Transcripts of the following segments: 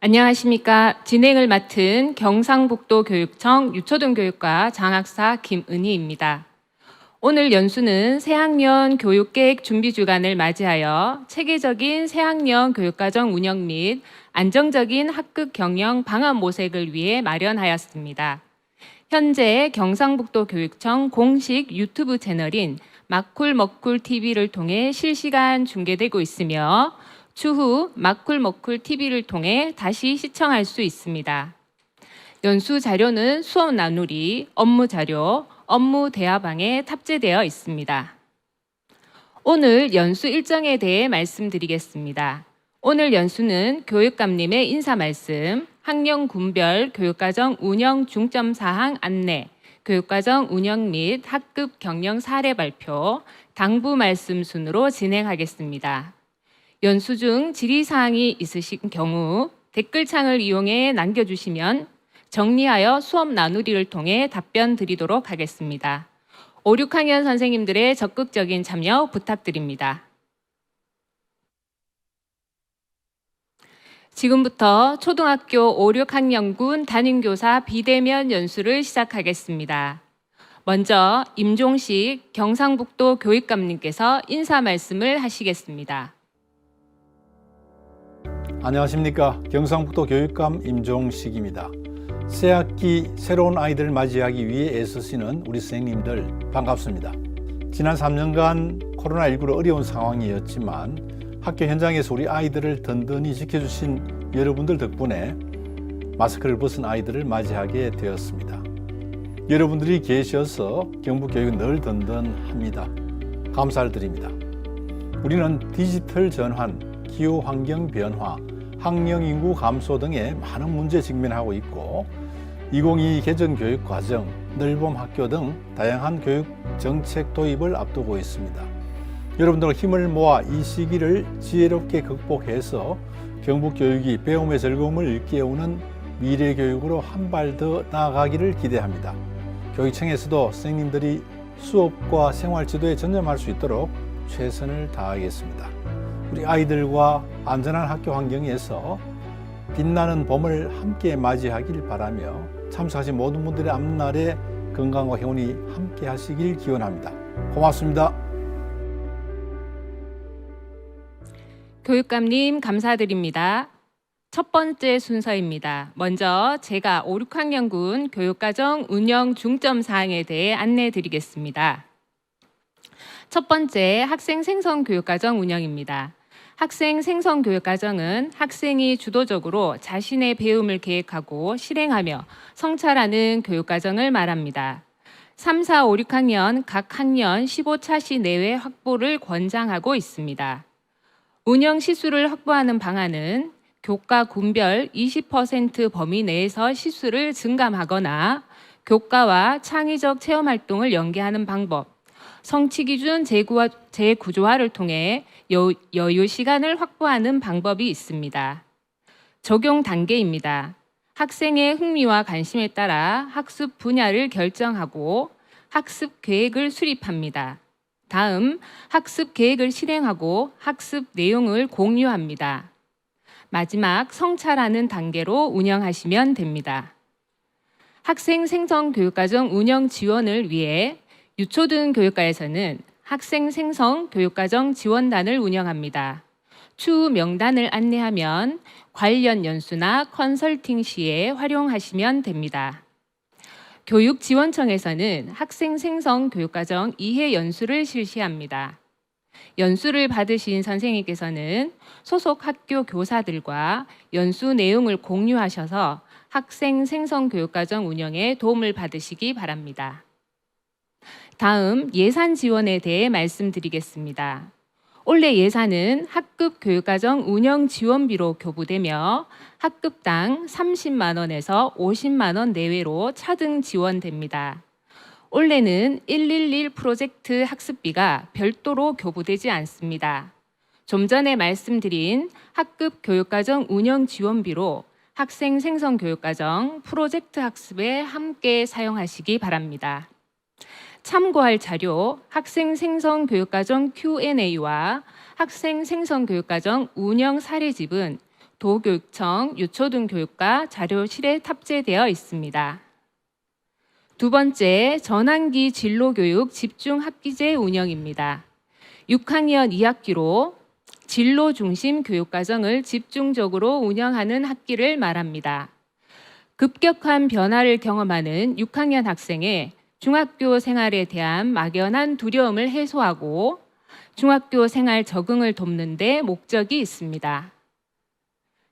안녕하십니까. 진행을 맡은 경상북도 교육청 유초등교육과 장학사 김은희입니다. 오늘 연수는 새학년 교육계획 준비 주간을 맞이하여 체계적인 새학년 교육과정 운영 및 안정적인 학급 경영 방안 모색을 위해 마련하였습니다. 현재 경상북도 교육청 공식 유튜브 채널인 마쿨먹쿨TV를 통해 실시간 중계되고 있으며 추후 마쿨먹쿨TV를 통해 다시 시청할 수 있습니다. 연수 자료는 수업 나누리, 업무 자료, 업무 대화방에 탑재되어 있습니다. 오늘 연수 일정에 대해 말씀드리겠습니다. 오늘 연수는 교육감님의 인사 말씀, 학년 군별 교육과정 운영 중점 사항 안내, 교육과정 운영 및 학급 경영 사례 발표, 당부 말씀 순으로 진행하겠습니다. 연수 중 질의사항이 있으신 경우 댓글창을 이용해 남겨주시면 정리하여 수업 나누리를 통해 답변 드리도록 하겠습니다. 5, 6학년 선생님들의 적극적인 참여 부탁드립니다. 지금부터 초등학교 5, 6학년군 담임교사 비대면 연수를 시작하겠습니다. 먼저 임종식 경상북도 교육감님께서 인사 말씀을 하시겠습니다. 안녕하십니까. 경상북도 교육감 임종식입니다. 새학기 새로운 아이들을 맞이하기 위해 애쓰시는 우리 선생님들 반갑습니다. 지난 3년간 코로나19로 어려운 상황이었지만 학교 현장에서 우리 아이들을 든든히 지켜주신 여러분들 덕분에 마스크를 벗은 아이들을 맞이하게 되었습니다. 여러분들이 계셔서 경북교육은 늘 든든합니다. 감사를 드립니다. 우리는 디지털 전환, 기후환경 변화, 학령 인구 감소 등의 많은 문제에 직면하고 있고 2022 개정 교육과정, 늘봄 학교 등 다양한 교육 정책 도입을 앞두고 있습니다. 여러분들 힘을 모아 이 시기를 지혜롭게 극복해서 경북교육이 배움의 즐거움을 깨우는 미래 교육으로 한 발 더 나아가기를 기대합니다. 교육청에서도 선생님들이 수업과 생활 지도에 전념할 수 있도록 최선을 다하겠습니다. 우리 아이들과 안전한 학교 환경에서 빛나는 봄을 함께 맞이하길 바라며 참석하신 모든 분들의 앞날에 건강과 행운이 함께 하시길 기원합니다. 고맙습니다. 교육감님 감사드립니다. 첫 번째 순서입니다. 먼저 제가 5, 6학년군 교육과정 운영 중점 사항에 대해 안내해 드리겠습니다. 첫 번째, 학생 생성 교육과정 운영입니다. 학생 생성 교육과정은 학생이 주도적으로 자신의 배움을 계획하고 실행하며 성찰하는 교육과정을 말합니다. 3, 4, 5, 6학년 각 학년 15차시 내외 확보를 권장하고 있습니다. 운영 시수를 확보하는 방안은 교과 군별 20% 범위 내에서 시수를 증감하거나 교과와 창의적 체험활동을 연계하는 방법, 성취기준 재구조화를 통해 여유 시간을 확보하는 방법이 있습니다. 적용 단계입니다. 학생의 흥미와 관심에 따라 학습 분야를 결정하고 학습 계획을 수립합니다. 다음, 학습 계획을 실행하고 학습 내용을 공유합니다. 마지막, 성찰하는 단계로 운영하시면 됩니다. 학생 생성 교육과정 운영 지원을 위해 유초등 교육과에서는 학생 생성 교육과정 지원단을 운영합니다. 추후 명단을 안내하면 관련 연수나 컨설팅 시에 활용하시면 됩니다. 교육지원청에서는 학생 생성 교육과정 2회 연수를 실시합니다. 연수를 받으신 선생님께서는 소속 학교 교사들과 연수 내용을 공유하셔서 학생 생성 교육과정 운영에 도움을 받으시기 바랍니다. 다음 예산 지원에 대해 말씀드리겠습니다. 올해 예산은 학급 교육과정 운영 지원비로 교부되며 학급당 30만 원에서 50만 원 내외로 차등 지원됩니다. 올해는 111 프로젝트 학습비가 별도로 교부되지 않습니다. 좀 전에 말씀드린 학급 교육과정 운영 지원비로 학생 생성 교육과정 프로젝트 학습에 함께 사용하시기 바랍니다. 참고할 자료, 학생 생성 교육과정 Q&A와 학생 생성 교육과정 운영 사례집은 도교육청 유초등교육과 자료실에 탑재되어 있습니다. 두 번째, 전환기 진로교육 집중학기제 운영입니다. 6학년 2학기로 진로 중심 교육과정을 집중적으로 운영하는 학기를 말합니다. 급격한 변화를 경험하는 6학년 학생의 중학교 생활에 대한 막연한 두려움을 해소하고 중학교 생활 적응을 돕는 데 목적이 있습니다.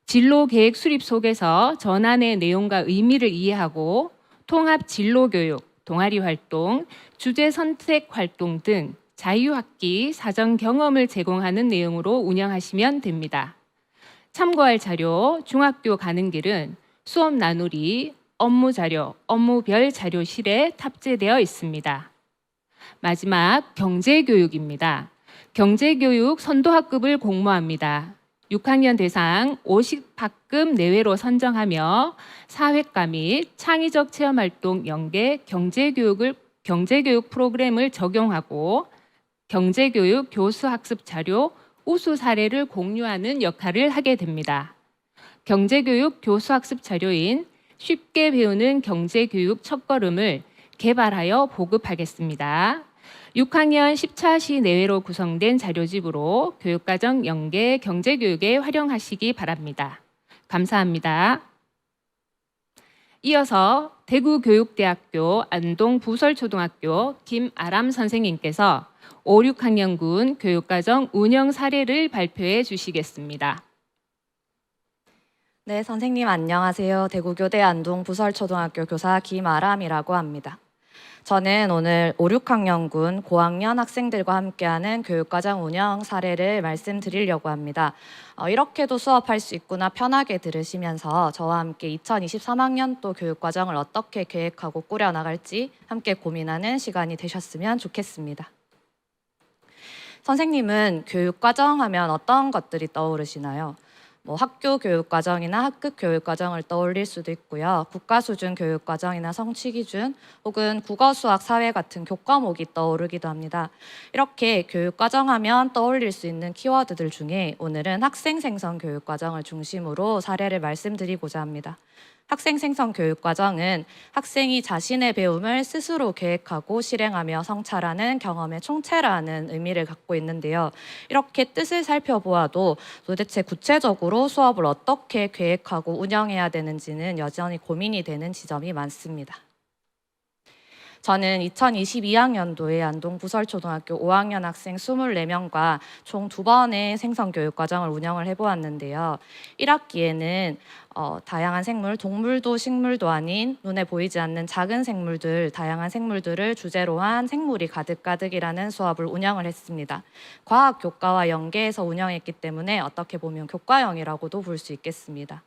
진로 계획 수립 속에서 전환의 내용과 의미를 이해하고 통합 진로 교육, 동아리 활동, 주제 선택 활동 등 자유학기 사전 경험을 제공하는 내용으로 운영하시면 됩니다. 참고할 자료, 중학교 가는 길은 수업 나누리, 업무 자료, 업무별 자료실에 탑재되어 있습니다. 마지막 경제교육입니다. 경제교육 선도학급을 공모합니다. 6학년 대상 50학급 내외로 선정하며 사회과 및 창의적 체험활동 연계 경제교육 프로그램을 적용하고 경제교육 교수학습 자료 우수 사례를 공유하는 역할을 하게 됩니다. 경제교육 교수학습 자료인 쉽게 배우는 경제교육 첫걸음을 개발하여 보급하겠습니다. 6학년 10차시 내외로 구성된 자료집으로 교육과정 연계 경제교육에 활용하시기 바랍니다. 감사합니다. 이어서 대구교육대학교 안동부설초등학교 김아람 선생님께서 5, 6학년군 교육과정 운영 사례를 발표해 주시겠습니다. 네, 선생님 안녕하세요. 대구교대 안동부설초등학교 교사 김아람이라고 합니다. 저는 오늘 5, 6학년군 고학년 학생들과 함께하는 교육과정 운영 사례를 말씀드리려고 합니다. 이렇게도 수업할 수 있구나 편하게 들으시면서 저와 함께 2023학년도 교육과정을 어떻게 계획하고 꾸려나갈지 함께 고민하는 시간이 되셨으면 좋겠습니다. 선생님은 교육과정 하면 어떤 것들이 떠오르시나요? 학교 교육과정이나 학급 교육과정을 떠올릴 수도 있고요. 국가수준 교육과정이나 성취기준 혹은 국어, 수학, 사회 같은 교과목이 떠오르기도 합니다. 이렇게 교육과정 하면 떠올릴 수 있는 키워드들 중에 오늘은 학생 생성 교육과정을 중심으로 사례를 말씀드리고자 합니다. 학생 생성 교육과정은 학생이 자신의 배움을 스스로 계획하고 실행하며 성찰하는 경험의 총체라는 의미를 갖고 있는데요. 이렇게 뜻을 살펴보아도 도대체 구체적으로 수업을 어떻게 계획하고 운영해야 되는지는 여전히 고민이 되는 지점이 많습니다. 저는 2022학년도에 안동부설초등학교 5학년 학생 24명과 총 2번의 생성교육과정을 운영을 해보았는데요. 1학기에는 다양한 생물, 동물도 식물도 아닌 눈에 보이지 않는 작은 생물들, 다양한 생물들을 주제로 한 생물이 가득가득이라는 수업을 운영을 했습니다. 과학 교과와 연계해서 운영했기 때문에 어떻게 보면 교과형이라고도 볼 수 있겠습니다.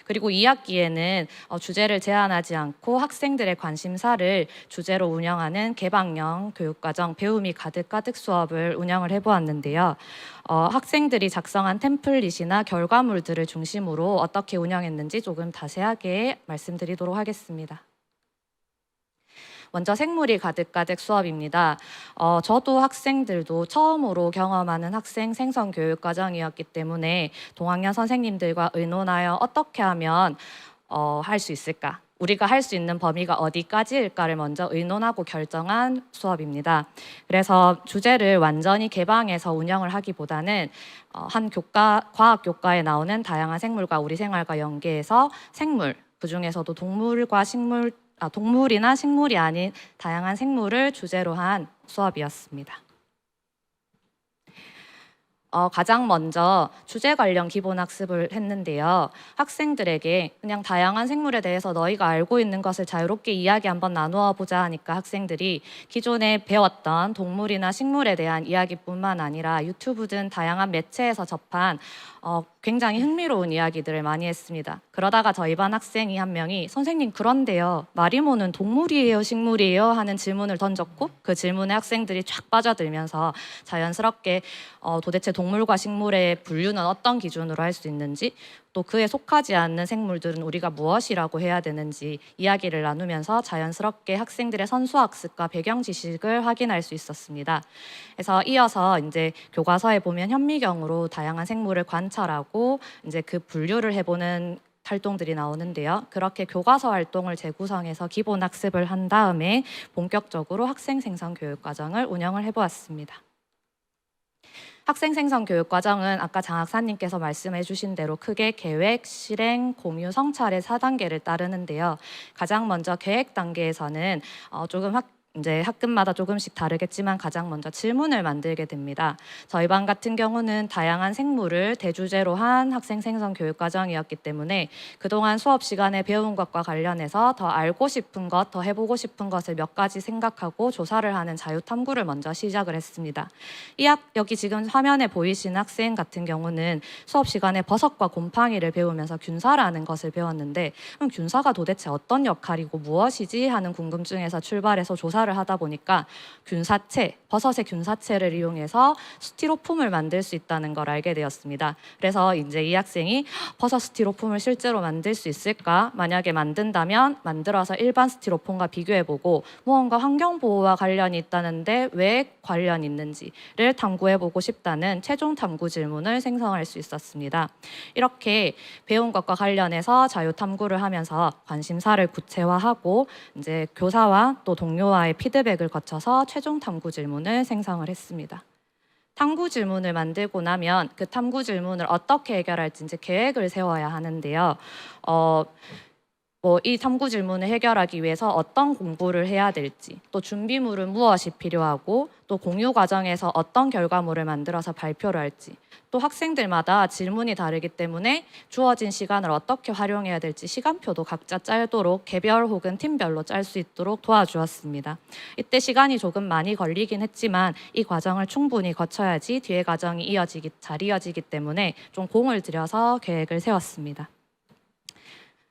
그리고 2학기에는 주제를 제한하지 않고 학생들의 관심사를 주제로 운영하는 개방형 교육과정 배움이 가득가득 수업을 운영을 해보았는데요. 학생들이 작성한 템플릿이나 결과물들을 중심으로 어떻게 운영했는지 조금 자세하게 말씀드리도록 하겠습니다. 먼저 생물이 가득가득 수업입니다. 저도 학생들도 처음으로 경험하는 학생 생성 교육 과정이었기 때문에 동학년 선생님들과 의논하여 어떻게 하면 할 수 있을까? 우리가 할 수 있는 범위가 어디까지일까를 먼저 의논하고 결정한 수업입니다. 그래서 주제를 완전히 개방해서 운영을 하기보다는 한 과학 교과에 나오는 다양한 생물과 우리 생활과 연계해서 생물, 그중에서도 동물이나 식물이 아닌 다양한 생물을 주제로 한 수업이었습니다. 가장 먼저 주제 관련 기본 학습을 했는데요. 학생들에게 그냥 다양한 생물에 대해서 너희가 알고 있는 것을 자유롭게 이야기 한번 나누어 보자 하니까 학생들이 기존에 배웠던 동물이나 식물에 대한 이야기뿐만 아니라 유튜브 등 다양한 매체에서 접한 굉장히 흥미로운 이야기들을 많이 했습니다. 그러다가 저희 반 학생이 한 명이 선생님 그런데요. 마리모는 동물이에요 식물이에요 하는 질문을 던졌고 그 질문에 학생들이 쫙 빠져들면서 자연스럽게 도대체 동물과 식물의 분류는 어떤 기준으로 할 수 있는지, 또 그에 속하지 않는 생물들은 우리가 무엇이라고 해야 되는지 이야기를 나누면서 자연스럽게 학생들의 선수학습과 배경 지식을 확인할 수 있었습니다. 그래서 이어서 이제 교과서에 보면 현미경으로 다양한 생물을 관찰하고 이제 그 분류를 해보는 활동들이 나오는데요. 그렇게 교과서 활동을 재구성해서 기본 학습을 한 다음에 본격적으로 학생 생성 교육 과정을 운영을 해보았습니다. 학생 생성 교육 과정은 아까 장학사님께서 말씀해 주신 대로 크게 계획, 실행, 공유, 성찰의 4단계를 따르는데요. 가장 먼저 계획 단계에서는 조금 이제 학급마다 조금씩 다르겠지만 가장 먼저 질문을 만들게 됩니다. 저희 반 같은 경우는 다양한 생물을 대주제로 한 학생 생성 교육 과정이었기 때문에 그동안 수업 시간에 배운 것과 관련해서 더 알고 싶은 것, 더 해보고 싶은 것을 몇 가지 생각하고 조사를 하는 자유 탐구를 먼저 시작을 했습니다. 여기 지금 화면에 보이시는 학생 같은 경우는 수업 시간에 버섯과 곰팡이를 배우면서 균사라는 것을 배웠는데, 그럼 균사가 도대체 어떤 역할이고 무엇이지 하는 궁금증에서 출발해서 조사를 하다 보니까 균사체, 버섯의 균사체를 이용해서 스티로폼을 만들 수 있다는 걸 알게 되었습니다. 그래서 이제 이 학생이 버섯 스티로폼을 실제로 만들 수 있을까? 만약에 만든다면 만들어서 일반 스티로폼과 비교해보고 무언가 환경보호와 관련이 있다는데 왜 관련이 있는지를 탐구해보고 싶다는 최종 탐구 질문을 생성할 수 있었습니다. 이렇게 배운 것과 관련해서 자유 탐구를 하면서 관심사를 구체화하고 이제 교사와 또 동료와의 피드백을 거쳐서 최종 탐구 질문을 생성을 했습니다. 탐구 질문을 만들고 나면 그 탐구 질문을 어떻게 해결할지 이제 계획을 세워야 하는데요. 이 탐구 질문을 해결하기 위해서 어떤 공부를 해야 될지, 또 준비물은 무엇이 필요하고, 또 공유 과정에서 어떤 결과물을 만들어서 발표를 할지, 또 학생들마다 질문이 다르기 때문에 주어진 시간을 어떻게 활용해야 될지 시간표도 각자 짤도록 개별 혹은 팀별로 짤 수 있도록 도와주었습니다. 이때 시간이 조금 많이 걸리긴 했지만 이 과정을 충분히 거쳐야지 뒤에 과정이 잘 이어지기 때문에 좀 공을 들여서 계획을 세웠습니다.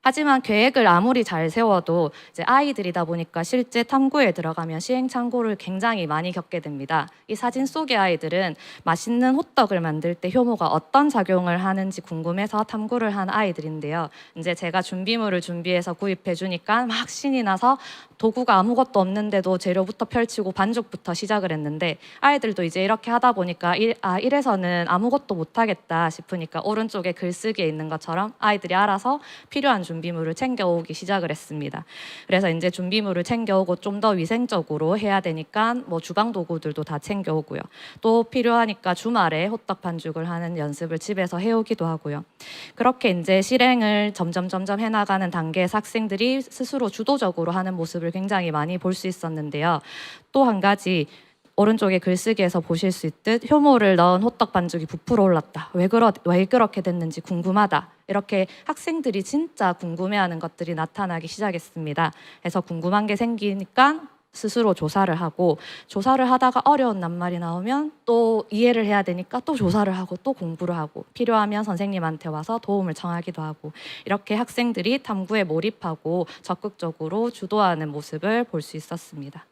하지만 계획을 아무리 잘 세워도 이제 아이들이다 보니까 실제 탐구에 들어가면 시행착오를 굉장히 많이 겪게 됩니다. 이 사진 속의 아이들은 맛있는 호떡을 만들 때 효모가 어떤 작용을 하는지 궁금해서 탐구를 한 아이들인데요. 이제 제가 준비물을 준비해서 구입해 주니까 막 신이 나서 도구가 아무것도 없는데도 재료부터 펼치고 반죽부터 시작을 했는데, 아이들도 이제 이렇게 하다 보니까 이래서는 아무것도 못하겠다 싶으니까 오른쪽에 글쓰기에 있는 것처럼 아이들이 알아서 필요한 준비물을 챙겨오기 시작을 했습니다. 그래서 이제 준비물을 챙겨오고 좀 더 위생적으로 해야 되니까 주방 도구들도 다 챙겨오고요. 또 필요하니까 주말에 호떡 반죽을 하는 연습을 집에서 해오기도 하고요. 그렇게 이제 실행을 점점 해나가는 단계에서 학생들이 스스로 주도적으로 하는 모습을 굉장히 많이 볼 수 있었는데요. 또 한 가지, 오른쪽에 글쓰기에서 보실 수 있듯 효모를 넣은 호떡 반죽이 부풀어 올랐다. 왜 그렇게 됐는지 궁금하다. 이렇게 학생들이 진짜 궁금해하는 것들이 나타나기 시작했습니다. 그래서 궁금한 게 생기니까 스스로 조사를 하고, 조사를 하다가 어려운 낱말이 나오면 또 이해를 해야 되니까 또 조사를 하고 또 공부를 하고, 필요하면 선생님한테 와서 도움을 청하기도 하고, 이렇게 학생들이 탐구에 몰입하고 적극적으로 주도하는 모습을 볼 수 있었습니다.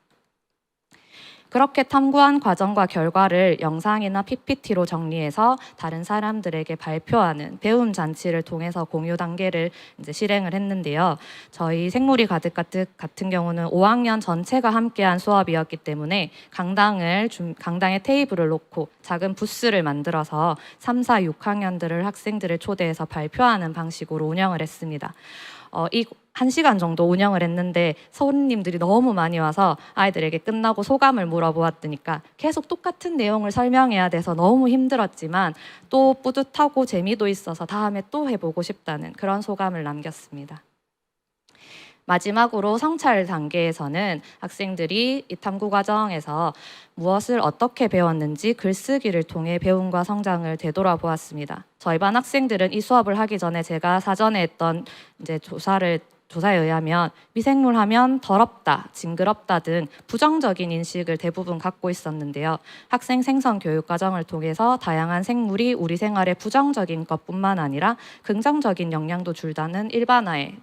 그렇게 탐구한 과정과 결과를 영상이나 PPT로 정리해서 다른 사람들에게 발표하는 배움 잔치를 통해서 공유 단계를 이제 실행을 했는데요. 저희 생물이 가득 같은 경우는 5학년 전체가 함께한 수업이었기 때문에 강당에 테이블을 놓고 작은 부스를 만들어서 3, 4, 6학년들을 학생들을 초대해서 발표하는 방식으로 운영을 했습니다. 이 1시간 정도 운영을 했는데 손님들이 너무 많이 와서 아이들에게 끝나고 소감을 물어보았더니까 계속 똑같은 내용을 설명해야 돼서 너무 힘들었지만 또 뿌듯하고 재미도 있어서 다음에 또 해보고 싶다는 그런 소감을 남겼습니다. 마지막으로 성찰 단계에서는 학생들이 이 탐구 과정에서 무엇을 어떻게 배웠는지 글쓰기를 통해 배움과 성장을 되돌아보았습니다. 저희 반 학생들은 이 수업을 하기 전에 제가 사전에 했던 이제 조사를 조사에 의하면 미생물 하면 더럽다, 징그럽다 등 부정적인 인식을 대부분 갖고 있었는데요. 학생 생성 교육 과정을 통해서 다양한 생물이 우리 생활에 부정적인 것뿐만 아니라 긍정적인 영향도 준다는 일반화에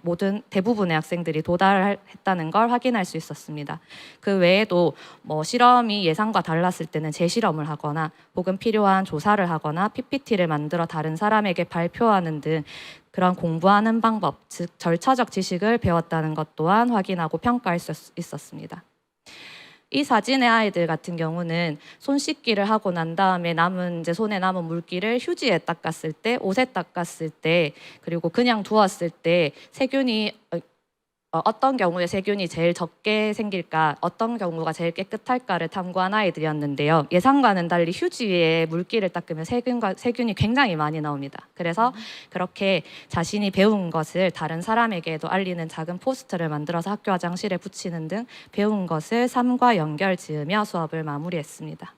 대부분의 학생들이 도달했다는 걸 확인할 수 있었습니다. 그 외에도 뭐 실험이 예상과 달랐을 때는 재실험을 하거나 혹은 필요한 조사를 하거나 PPT를 만들어 다른 사람에게 발표하는 등 그런 공부하는 방법, 즉 절차적 지식을 배웠다는 것 또한 확인하고 평가할 수 있었습니다. 이 사진의 아이들 같은 경우는 손 씻기를 하고 난 다음에 손에 남은 물기를 휴지에 닦았을 때, 옷에 닦았을 때, 그리고 그냥 두었을 때 세균이 어떤 경우에 세균이 제일 적게 생길까, 어떤 경우가 제일 깨끗할까를 탐구한 아이들이었는데요. 예상과는 달리 휴지에 물기를 닦으면 세균이 굉장히 많이 나옵니다. 그래서 그렇게 자신이 배운 것을 다른 사람에게도 알리는 작은 포스터를 만들어서 학교 화장실에 붙이는 등 배운 것을 삶과 연결 지으며 수업을 마무리했습니다.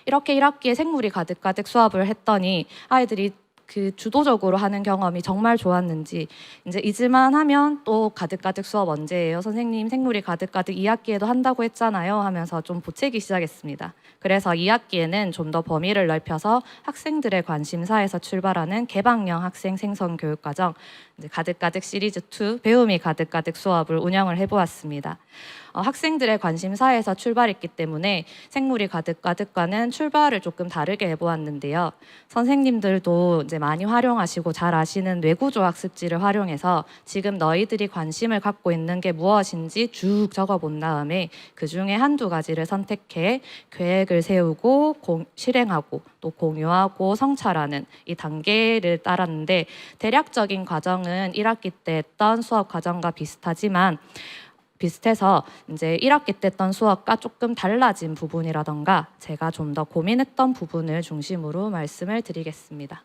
이렇게 1학기에 생물이 가득가득 수업을 했더니 아이들이 그 주도적으로 하는 경험이 정말 좋았는지 이제 잊을만 하면 또 가득가득 수업 언제예요? 선생님 생물이 가득가득 2학기에도 한다고 했잖아요 하면서 좀 보채기 시작했습니다. 그래서 2학기에는 좀 더 범위를 넓혀서 학생들의 관심사에서 출발하는 개방형 학생 생성 교육 과정 가득가득 시리즈 2 배움이 가득가득 수업을 운영을 해보았습니다. 학생들의 관심사에서 출발했기 때문에 생물이 가득가득과는 출발을 조금 다르게 해보았는데요. 선생님들도 이제 많이 활용하시고 잘 아시는 뇌구조 학습지를 활용해서 지금 너희들이 관심을 갖고 있는 게 무엇인지 쭉 적어본 다음에 그 중에 한두 가지를 선택해 계획을 세우고 실행하고 또 공유하고 성찰하는 이 단계를 따랐는데 대략적인 과정은 1학기 때 했던 수업 과정과 비슷해서 이제 1학기 때 했던 수업과 조금 달라진 부분이라던가 제가 좀 더 고민했던 부분을 중심으로 말씀을 드리겠습니다.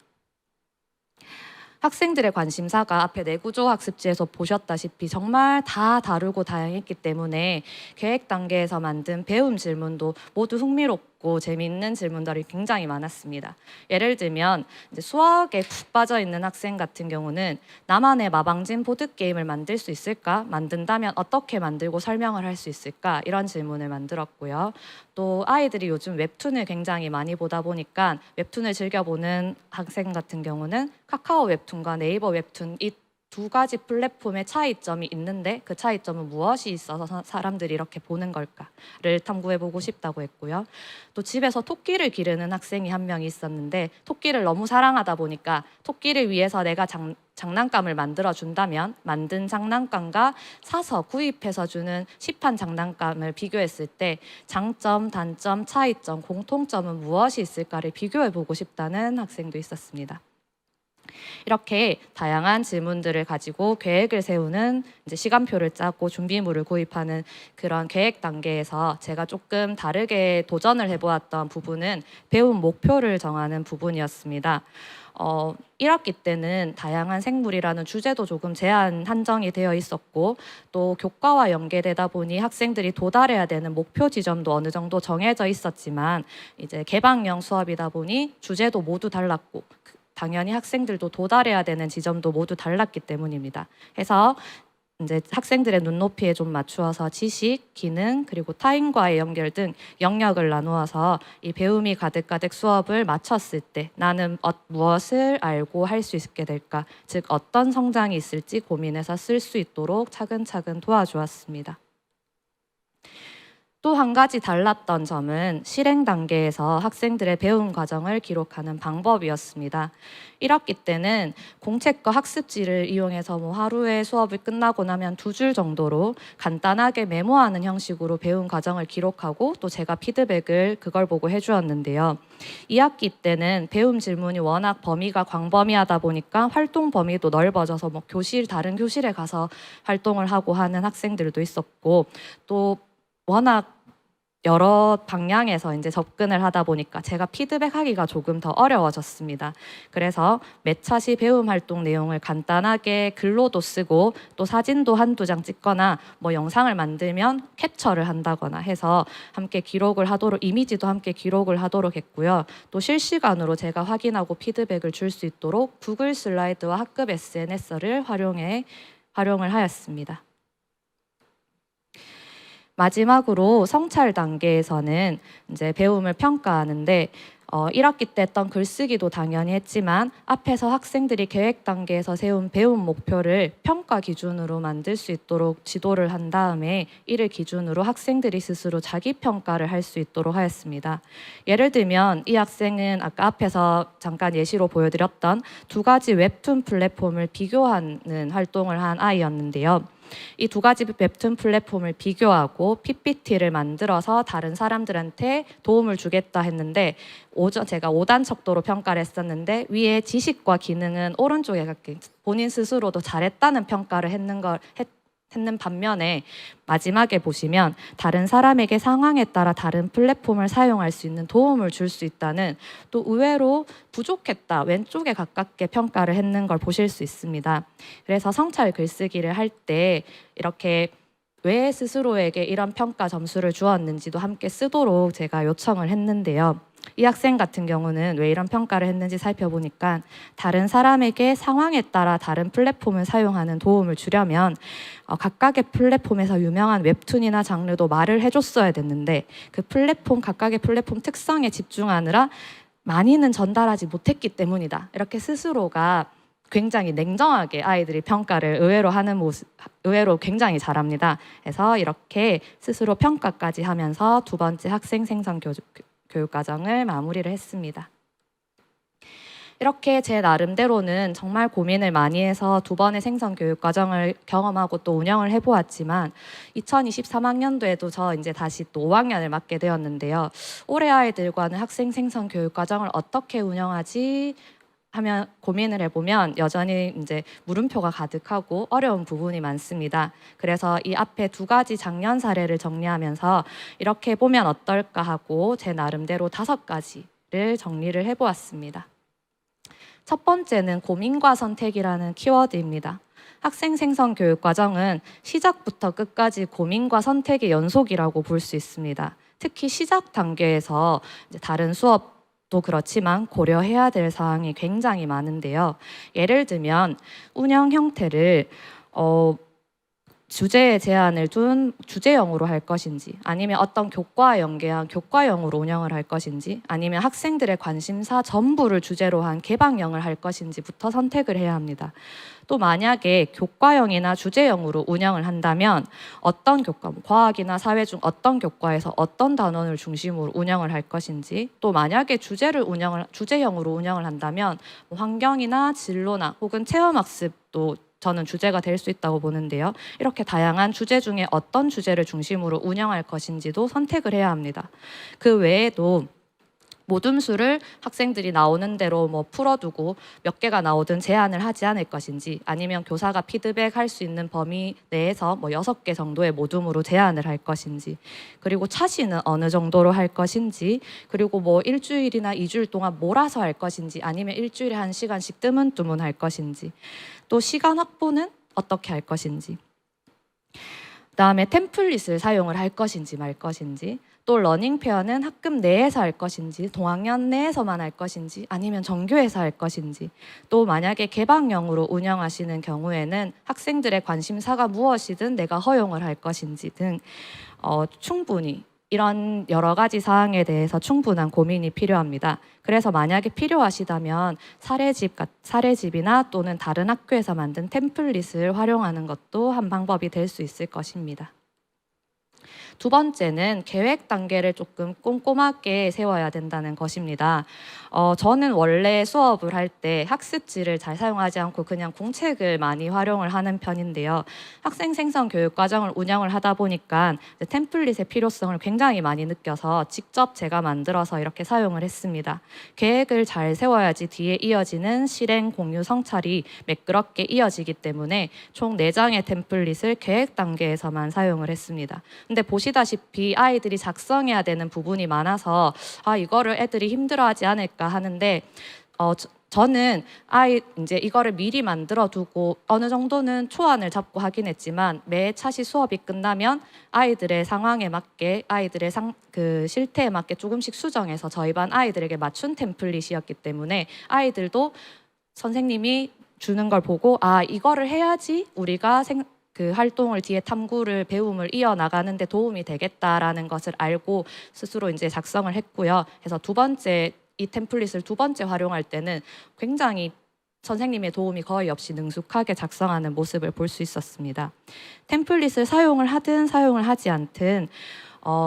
학생들의 관심사가 앞에 뇌구조 학습지에서 보셨다시피 정말 다 다르고 다양했기 때문에 계획 단계에서 만든 배움 질문도 모두 흥미롭고 재미있는 질문들이 굉장히 많았습니다. 예를 들면 이제 수학에 푹 빠져 있는 학생 같은 경우는 나만의 마방진 보드게임을 만들 수 있을까? 만든다면 어떻게 만들고 설명을 할 수 있을까? 이런 질문을 만들었고요. 또 아이들이 요즘 웹툰을 굉장히 많이 보다 보니까 웹툰을 즐겨보는 학생 같은 경우는 카카오 웹툰과 네이버 웹툰 이 두 가지 플랫폼의 차이점이 있는데 그 차이점은 무엇이 있어서 사람들이 이렇게 보는 걸까를 탐구해보고 싶다고 했고요. 또 집에서 토끼를 기르는 학생이 한 명 있었는데 토끼를 너무 사랑하다 보니까 토끼를 위해서 내가 장난감을 만들어준다면 만든 장난감과 사서 구입해서 주는 시판 장난감을 비교했을 때 장점, 단점, 차이점, 공통점은 무엇이 있을까를 비교해보고 싶다는 학생도 있었습니다. 이렇게 다양한 질문들을 가지고 계획을 세우는 이제 시간표를 짜고 준비물을 구입하는 그런 계획 단계에서 제가 조금 다르게 도전을 해보았던 부분은 배움 목표를 정하는 부분이었습니다. 1학기 때는 다양한 생물이라는 주제도 조금 한정이 되어 있었고 또 교과와 연계되다 보니 학생들이 도달해야 되는 목표 지점도 어느 정도 정해져 있었지만 이제 개방형 수업이다 보니 주제도 모두 달랐고 당연히 학생들도 도달해야 되는 지점도 모두 달랐기 때문입니다. 해서 이제 학생들의 눈높이에 좀 맞추어서 지식, 기능, 그리고 타인과의 연결 등 영역을 나누어서 이 배움이 가득가득 수업을 마쳤을 때 나는 무엇을 알고 할 수 있게 될까, 즉 어떤 성장이 있을지 고민해서 쓸 수 있도록 차근차근 도와주었습니다. 또 한 가지 달랐던 점은 실행 단계에서 학생들의 배움 과정을 기록하는 방법이었습니다. 1학기 때는 공책과 학습지를 이용해서 하루에 수업을 끝나고 나면 2줄 정도로 간단하게 메모하는 형식으로 배움 과정을 기록하고 또 제가 피드백을 그걸 보고 해주었는데요. 2학기 때는 배움 질문이 워낙 범위가 광범위하다 보니까 활동 범위도 넓어져서 다른 교실에 가서 활동을 하고 하는 학생들도 있었고 또 워낙 여러 방향에서 이제 접근을 하다 보니까 제가 피드백하기가 조금 더 어려워졌습니다. 그래서 매차시 배움 활동 내용을 간단하게 글로도 쓰고 또 사진도 한두 장 찍거나 영상을 만들면 캡처를 한다거나 해서 함께 기록을 하도록 이미지도 함께 기록을 하도록 했고요. 또 실시간으로 제가 확인하고 피드백을 줄 수 있도록 구글 슬라이드와 학급 SNS를 활용해 활용을 하였습니다. 마지막으로 성찰 단계에서는 이제 배움을 평가하는데 1학기 때 했던 글쓰기도 당연히 했지만 앞에서 학생들이 계획 단계에서 세운 배움 목표를 평가 기준으로 만들 수 있도록 지도를 한 다음에 이를 기준으로 학생들이 스스로 자기 평가를 할 수 있도록 하였습니다. 예를 들면 이 학생은 아까 앞에서 잠깐 예시로 보여드렸던 두 가지 웹툰 플랫폼을 비교하는 활동을 한 아이였는데요. 이 두 가지 웹툰 플랫폼을 비교하고 PPT를 만들어서 다른 사람들한테 도움을 주겠다 했는데 제가 5단 척도로 평가를 했었는데 위에 지식과 기능은 오른쪽에 갖게 본인 스스로도 잘했다는 평가를 했는 반면에 마지막에 보시면 다른 사람에게 상황에 따라 다른 플랫폼을 사용할 수 있는 도움을 줄 수 있다는 또 의외로 부족했다 왼쪽에 가깝게 평가를 했는 걸 보실 수 있습니다. 그래서 성찰 글쓰기를 할 때 이렇게 왜 스스로에게 이런 평가 점수를 주었는지도 함께 쓰도록 제가 요청을 했는데요. 이 학생 같은 경우는 왜 이런 평가를 했는지 살펴보니까 다른 사람에게 상황에 따라 다른 플랫폼을 사용하는 도움을 주려면 각각의 플랫폼에서 유명한 웹툰이나 장르도 말을 해줬어야 됐는데 그 각각의 플랫폼 특성에 집중하느라 많이는 전달하지 못했기 때문이다. 이렇게 스스로가 굉장히 냉정하게 아이들이 평가를 의외로 하는 모습, 의외로 굉장히 잘합니다. 그래서 이렇게 스스로 평가까지 하면서 두 번째 학생 생성 교육 과정을 마무리를 했습니다. 이렇게 제 나름대로는 정말 고민을 많이 해서 두 번의 생성 교육 과정을 경험하고 또 운영을 해보았지만 2023학년도에도 저 이제 다시 또 5학년을 맡게 되었는데요. 올해 아이들과는 학생 생성 교육 과정을 어떻게 운영하지 하면 고민을 해보면 여전히 이제 물음표가 가득하고 어려운 부분이 많습니다. 그래서 이 앞에 두 가지 작년 사례를 정리하면서 이렇게 보면 어떨까 하고 제 나름대로 5가지를 정리를 해보았습니다. 첫 번째는 고민과 선택이라는 키워드입니다. 학생 생성 교육 과정은 시작부터 끝까지 고민과 선택의 연속이라고 볼 수 있습니다. 특히 시작 단계에서 이제 다른 수업 도 그렇지만 고려해야 될 사항이 굉장히 많은데요. 예를 들면 운영 형태를 주제에 제한을 둔 주제형으로 할 것인지 아니면 어떤 교과와 연계한 교과형으로 운영을 할 것인지 아니면 학생들의 관심사 전부를 주제로 한 개방형을 할 것인지부터 선택을 해야 합니다. 또 만약에 교과형이나 주제형으로 운영을 한다면 어떤 교과, 과학이나 사회 중 어떤 교과에서 어떤 단원을 중심으로 운영을 할 것인지 또 만약에 주제형으로 운영을 한다면 환경이나 진로나 혹은 체험학습도 저는 주제가 될 수 있다고 보는데요. 이렇게 다양한 주제 중에 어떤 주제를 중심으로 운영할 것인지도 선택을 해야 합니다. 그 외에도 모둠수를 학생들이 나오는 대로 풀어두고 몇 개가 나오든 제한을 하지 않을 것인지 아니면 교사가 피드백할 수 있는 범위 내에서 6개 정도의 모둠으로 제한을 할 것인지 그리고 차시는 어느 정도로 할 것인지 그리고 일주일이나 2주일 동안 몰아서 할 것인지 아니면 일주일에 1시간씩 뜨문뜨문 할 것인지 또 시간 확보는 어떻게 할 것인지 그다음에 템플릿을 사용을 할 것인지 말 것인지 또 러닝 페어는 학급 내에서 할 것인지 동학년 내에서만 할 것인지 아니면 전교에서 할 것인지 또 만약에 개방형으로 운영하시는 경우에는 학생들의 관심사가 무엇이든 내가 허용을 할 것인지 등 충분히 이런 여러 가지 사항에 대해서 충분한 고민이 필요합니다. 그래서 만약에 필요하시다면 사례집이나 또는 다른 학교에서 만든 템플릿을 활용하는 것도 한 방법이 될 수 있을 것입니다. 두 번째는 계획 단계를 조금 꼼꼼하게 세워야 된다는 것입니다. 저는 원래 수업을 할 때 학습지를 잘 사용하지 않고 그냥 공책을 많이 활용을 하는 편인데요. 학생 생성 교육 과정을 운영을 하다 보니까 템플릿의 필요성을 굉장히 많이 느껴서 직접 제가 만들어서 이렇게 사용을 했습니다. 계획을 잘 세워야지 뒤에 이어지는 실행, 공유, 성찰이 매끄럽게 이어지기 때문에 총 4장의 템플릿을 계획 단계에서만 사용을 했습니다. 근데 보시다시피 아이들이 작성해야 되는 부분이 많아서 이거를 애들이 힘들어하지 않을까 하는데 저는 이제 이거를 미리 만들어 두고 어느 정도는 초안을 잡고 하긴 했지만 매 차시 수업이 끝나면 아이들의 상황에 맞게 아이들의 실태에 맞게 조금씩 수정해서 저희 반 아이들에게 맞춘 템플릿이었기 때문에 아이들도 선생님이 주는 걸 보고 아 이거를 해야지 우리가 그 활동을 뒤에 탐구를 배움을 이어나가는데 도움이 되겠다라는 것을 알고 스스로 이제 작성을 했고요. 그래서 두 번째 이 템플릿을 두 번째 활용할 때는 굉장히 선생님의 도움이 거의 없이 능숙하게 작성하는 모습을 볼 수 있었습니다. 템플릿을 사용을 하든 사용을 하지 않든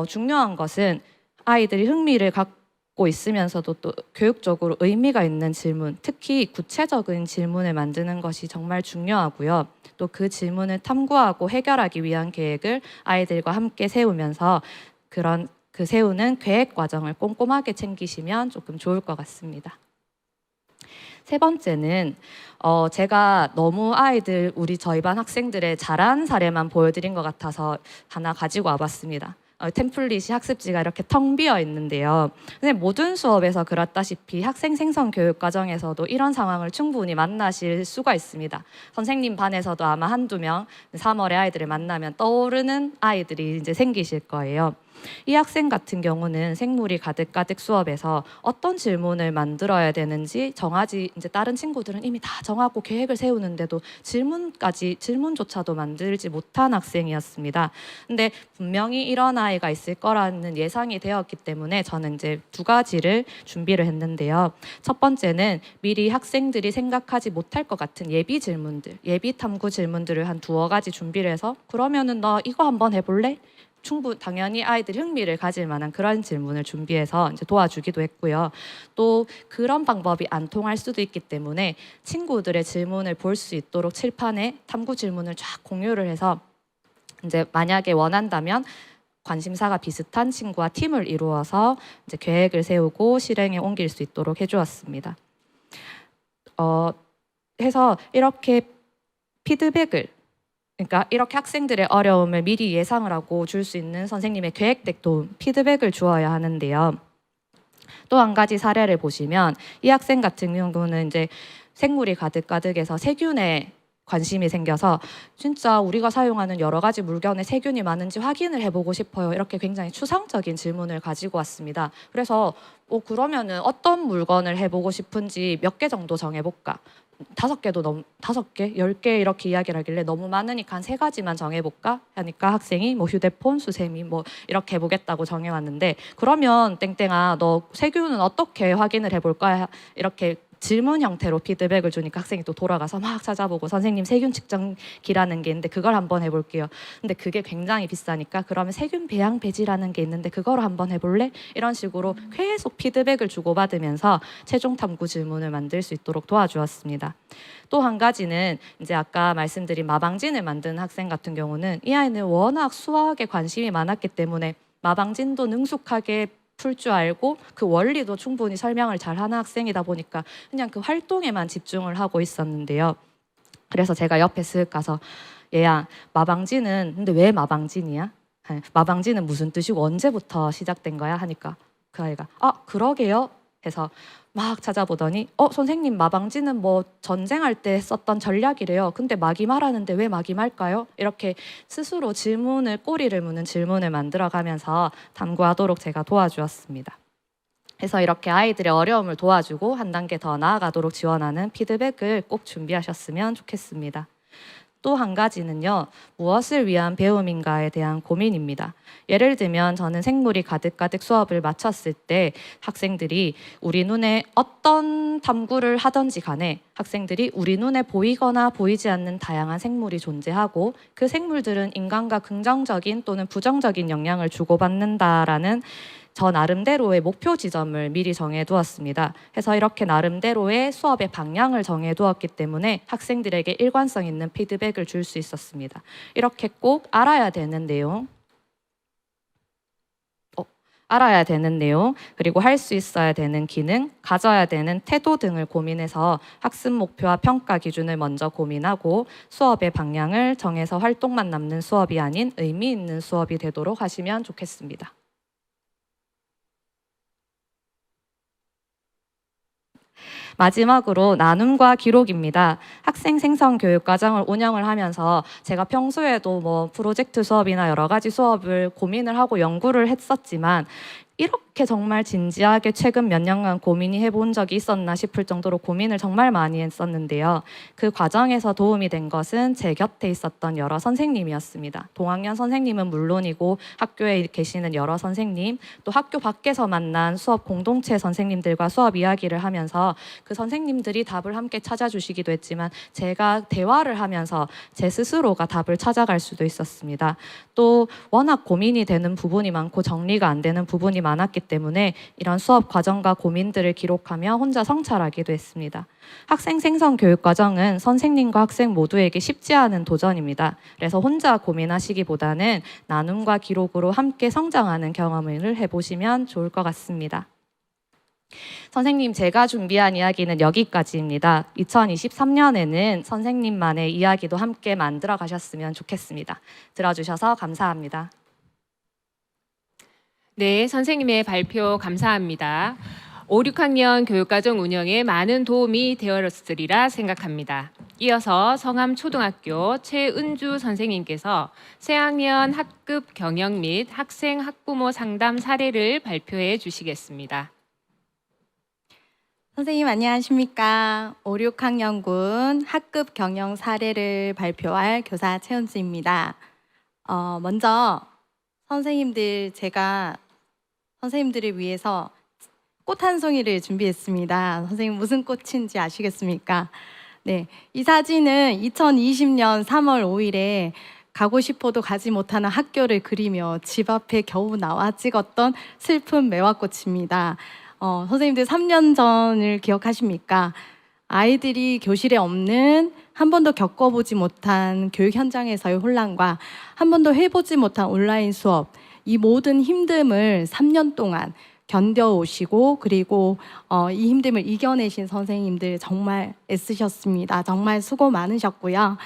중요한 것은 아이들이 흥미를 갖고 있으면서도 또 교육적으로 의미가 있는 질문, 특히 구체적인 질문을 만드는 것이 정말 중요하고요. 또 그 질문을 탐구하고 해결하기 위한 계획을 아이들과 함께 세우면서 그 세우는 계획 과정을 꼼꼼하게 챙기시면 조금 좋을 것 같습니다. 세 번째는 제가 너무 저희 반 학생들의 잘한 사례만 보여드린 것 같아서 하나 가지고 와봤습니다. 템플릿이 학습지가 이렇게 텅 비어 있는데요. 근데 모든 수업에서 그렇다시피 학생 생성 교육 과정에서도 이런 상황을 충분히 만나실 수가 있습니다. 선생님 반에서도 아마 한두 명 3월에 아이들을 만나면 떠오르는 아이들이 이제 생기실 거예요. 이 학생 같은 경우는 생물이 가득가득 수업에서 어떤 질문을 만들어야 되는지 이제 다른 친구들은 이미 다 정하고 계획을 세우는데도 질문조차도 만들지 못한 학생이었습니다. 근데 분명히 이런 아이가 있을 거라는 예상이 되었기 때문에 저는 이제 두 가지를 준비를 했는데요. 첫 번째는 미리 학생들이 생각하지 못할 것 같은 예비 예비 탐구 질문들을 한 두어 가지 준비를 해서 그러면은 너 이거 한번 해볼래? 당연히 아이들이 흥미를 가질 만한 그런 질문을 준비해서 이제 도와주기도 했고요. 또 그런 방법이 안 통할 수도 있기 때문에 친구들의 질문을 볼 수 있도록 칠판에 탐구 질문을 쫙 공유를 해서 이제 만약에 원한다면 관심사가 비슷한 친구와 팀을 이루어서 이제 계획을 세우고 실행에 옮길 수 있도록 해주었습니다. 해서 이렇게 그러니까 이렇게 학생들의 어려움을 미리 예상을 하고 줄 수 있는 선생님의 계획적 도움, 피드백을 주어야 하는데요. 또 한 가지 사례를 보시면 이 학생 같은 경우는 이제 생물이 가득가득해서 세균에 관심이 생겨서 진짜 우리가 사용하는 여러 가지 물건에 세균이 많은지 확인을 해보고 싶어요. 이렇게 굉장히 추상적인 질문을 가지고 왔습니다. 그래서 그러면은 어떤 물건을 해보고 싶은지 몇 개 정도 정해볼까? 5개, 10개 이렇게 이야기를 하길래 너무 많으니까 한 3가지만 정해볼까? 하니까 학생이 휴대폰, 수세미 이렇게 해보겠다고 정해왔는데 그러면 땡땡아 너 세균은 어떻게 확인을 해볼까? 이렇게 질문 형태로 피드백을 주니까 학생이 또 돌아가서 막 찾아보고 선생님 세균 측정기라는 게 있는데 그걸 한번 해볼게요. 근데 그게 굉장히 비싸니까 그러면 세균 배양 배지라는 게 있는데 그걸 한번 해볼래? 이런 식으로 계속 피드백을 주고받으면서 최종 탐구 질문을 만들 수 있도록 도와주었습니다. 또 한 가지는 이제 아까 말씀드린 마방진을 만드는 학생 같은 경우는 이 아이는 워낙 수학에 관심이 많았기 때문에 마방진도 능숙하게 풀 줄 알고 그 원리도 충분히 설명을 잘하는 학생이다 보니까 그냥 그 활동에만 집중을 하고 있었는데요. 그래서 제가 옆에 쓱 가서 얘야 마방진은 근데 왜 마방진이야? 마방진은 무슨 뜻이고 언제부터 시작된 거야? 하니까 그 아이가 그러게요 해서 막 찾아보더니 선생님 마방진은 전쟁할 때 썼던 전략이래요. 근데 마기말하는데 왜 마기말까요? 이렇게 스스로 꼬리를 무는 질문을 만들어가면서 탐구하도록 제가 도와주었습니다. 그래서 이렇게 아이들의 어려움을 도와주고 한 단계 더 나아가도록 지원하는 피드백을 꼭 준비하셨으면 좋겠습니다. 또 한 가지는요, 무엇을 위한 배움인가에 대한 고민입니다. 예를 들면 저는 생물이 가득가득 수업을 마쳤을 때 학생들이 우리 눈에 어떤 탐구를 하든지 간에 학생들이 우리 눈에 보이거나 보이지 않는 다양한 생물이 존재하고 그 생물들은 인간과 긍정적인 또는 부정적인 영향을 주고받는다라는 저 나름대로의 목표 지점을 미리 정해두었습니다. 그래서 이렇게 나름대로의 수업의 방향을 정해두었기 때문에 학생들에게 일관성 있는 피드백을 줄 수 있었습니다. 이렇게 꼭 알아야 되는 내용, 그리고 할 수 있어야 되는 기능, 가져야 되는 태도 등을 고민해서 학습 목표와 평가 기준을 먼저 고민하고 수업의 방향을 정해서 활동만 남는 수업이 아닌 의미 있는 수업이 되도록 하시면 좋겠습니다. 마지막으로 나눔과 기록입니다. 학생 생성 교육 과정을 운영을 하면서 제가 평소에도 프로젝트 수업이나 여러 가지 수업을 고민을 하고 연구를 했었지만 이렇게 정말 진지하게 최근 몇 년간 고민이 해본 적이 있었나 싶을 정도로 고민을 정말 많이 했었는데요. 그 과정에서 도움이 된 것은 제 곁에 있었던 여러 선생님이었습니다. 동학년 선생님은 물론이고 학교에 계시는 여러 선생님, 또 학교 밖에서 만난 수업 공동체 선생님들과 수업 이야기를 하면서 그 선생님들이 답을 함께 찾아주시기도 했지만 제가 대화를 하면서 제 스스로가 답을 찾아갈 수도 있었습니다. 또 워낙 고민이 되는 부분이 많고 정리가 안 되는 부분이 많았기 때문에 이런 수업 과정과 고민들을 기록하며 혼자 성찰하기도 했습니다. 학생 생성 교육 과정은 선생님과 학생 모두에게 쉽지 않은 도전입니다. 그래서 혼자 고민하시기보다는 나눔과 기록으로 함께 성장하는 경험을 해보시면 좋을 것 같습니다. 선생님, 제가 준비한 이야기는 여기까지입니다. 2023년에는 선생님만의 이야기도 함께 만들어 가셨으면 좋겠습니다. 들어주셔서 감사합니다. 네, 선생님의 발표 감사합니다. 5, 6학년 교육과정 운영에 많은 도움이 되었으리라 생각합니다. 이어서 성암초등학교 최은주 선생님께서 새학년 학급 경영 및 학생 학부모 상담 사례를 발표해 주시겠습니다. 선생님 안녕하십니까. 5, 6학년군 학급 경영 사례를 발표할 교사 최은주입니다. 먼저 제가 선생님들을 위해서 꽃 한 송이를 준비했습니다. 선생님 무슨 꽃인지 아시겠습니까? 네, 이 사진은 2020년 3월 5일에 가고 싶어도 가지 못하는 학교를 그리며 집 앞에 겨우 나와 찍었던 슬픈 매화꽃입니다. 선생님들 3년 전을 기억하십니까? 아이들이 교실에 없는 한 번도 겪어보지 못한 교육 현장에서의 혼란과 한 번도 해보지 못한 온라인 수업, 이 모든 힘듦을 3년 동안 견뎌오시고 그리고 이 힘듦을 이겨내신 선생님들 정말 애쓰셨습니다. 정말 수고 많으셨고요.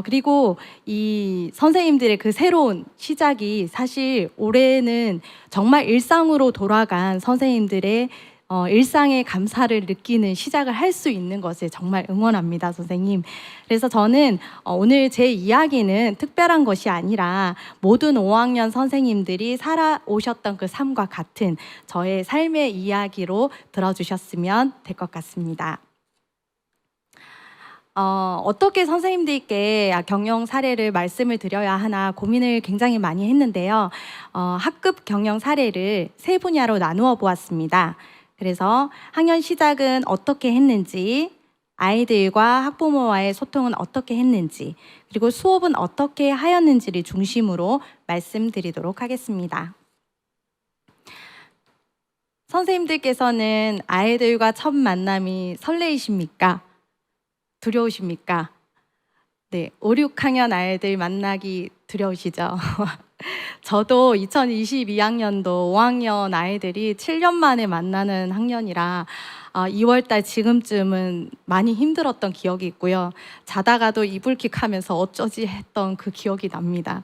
그리고 이 선생님들의 그 새로운 시작이 사실 올해는 정말 일상으로 돌아간 선생님들의 일상의 감사를 느끼는 시작을 할 수 있는 것을 정말 응원합니다, 선생님. 그래서 저는 오늘 제 이야기는 특별한 것이 아니라 모든 5학년 선생님들이 살아오셨던 그 삶과 같은 저의 삶의 이야기로 들어주셨으면 될 것 같습니다. 어떻게 선생님들께 경영 사례를 말씀을 드려야 하나 고민을 굉장히 많이 했는데요. 학급 경영 사례를 세 분야로 나누어 보았습니다. 그래서 학년 시작은 어떻게 했는지, 아이들과 학부모와의 소통은 어떻게 했는지, 그리고 수업은 어떻게 하였는지를 중심으로 말씀드리도록 하겠습니다. 선생님들께서는 아이들과 첫 만남이 설레이십니까? 두려우십니까? 네, 5, 6학년 아이들 만나기 두려우시죠? 저도 2022학년도 5학년 아이들이 7년 만에 만나는 학년이라 2월달 지금쯤은 많이 힘들었던 기억이 있고요. 자다가도 이불킥 하면서 어쩌지 했던 그 기억이 납니다.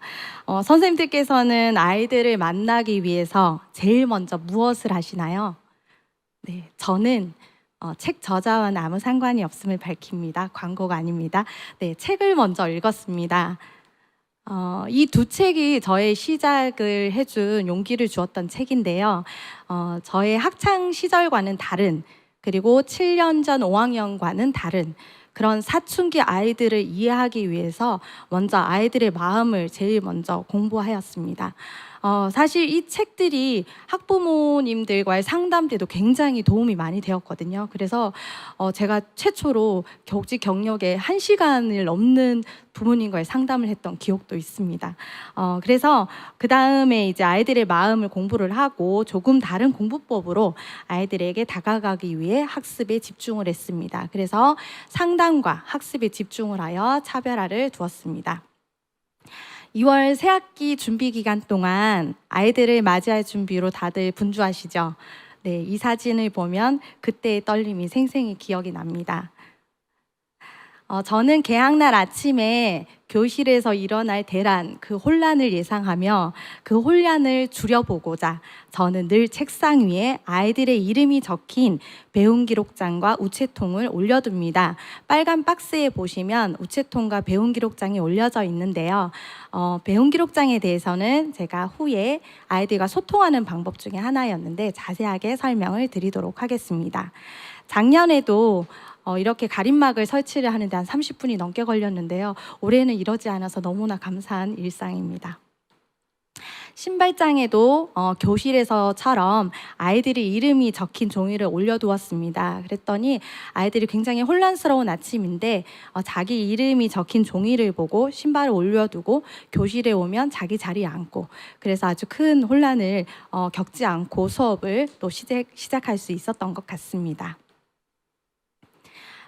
선생님들께서는 아이들을 만나기 위해서 제일 먼저 무엇을 하시나요? 네, 저는 책 저자와는 아무 상관이 없음을 밝힙니다. 광고가 아닙니다. 네, 책을 먼저 읽었습니다. 이 두 책이 저의 시작을 해준 용기를 주었던 책인데요. 저의 학창 시절과는 다른, 그리고 7년 전 5학년과는 다른 그런 사춘기 아이들을 이해하기 위해서 먼저 아이들의 마음을 제일 먼저 공부하였습니다. 사실 이 책들이 학부모님들과의 상담 때도 굉장히 도움이 많이 되었거든요. 그래서 제가 최초로 교직 경력에 1시간을 넘는 부모님과의 상담을 했던 기억도 있습니다. 그래서 그 다음에 이제 아이들의 마음을 공부를 하고 조금 다른 공부법으로 아이들에게 다가가기 위해 학습에 집중을 했습니다. 그래서 상담과 학습에 집중을 하여 차별화를 두었습니다. 2월 새학기 준비 기간 동안 아이들을 맞이할 준비로 다들 분주하시죠? 네, 이 사진을 보면 그때의 떨림이 생생히 기억이 납니다. 저는 개학날 아침에 교실에서 일어날 대란, 그 혼란을 예상하며 그 혼란을 줄여보고자 저는 늘 책상 위에 아이들의 이름이 적힌 배움 기록장과 우체통을 올려둡니다. 빨간 박스에 보시면 우체통과 배움 기록장이 올려져 있는데요. 배움 기록장에 대해서는 제가 후에 아이들과 소통하는 방법 중에 하나였는데 자세하게 설명을 드리도록 하겠습니다. 작년에도 이렇게 가림막을 설치를 하는데 한 30분이 넘게 걸렸는데요. 올해는 이러지 않아서 너무나 감사한 일상입니다. 신발장에도 교실에서처럼 아이들의 이름이 적힌 종이를 올려두었습니다. 그랬더니 아이들이 굉장히 혼란스러운 아침인데 자기 이름이 적힌 종이를 보고 신발을 올려두고 교실에 오면 자기 자리에 앉고, 그래서 아주 큰 혼란을 겪지 않고 수업을 또 시작할 수 있었던 것 같습니다.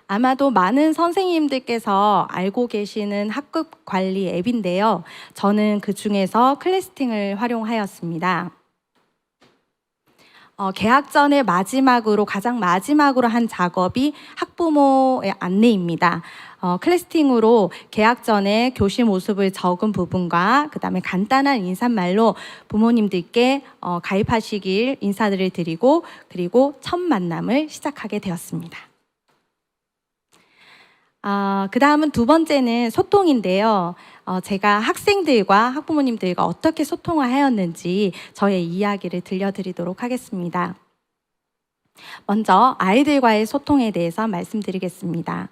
아마도 많은 선생님들께서 알고 계시는 학급 관리 앱인데요. 저는 그 중에서 클래스팅을 활용하였습니다. 개학 전에 가장 마지막으로 한 작업이 학부모의 안내입니다. 클래스팅으로 개학 전에 교실 모습을 적은 부분과 그다음에 간단한 인사말로 부모님들께 가입하시길 인사를 드리고, 그리고 첫 만남을 시작하게 되었습니다. 그 다음은 두 번째는 소통인데요. 제가 학생들과 학부모님들과 어떻게 소통을 하였는지 저의 이야기를 들려드리도록 하겠습니다. 먼저 아이들과의 소통에 대해서 말씀드리겠습니다.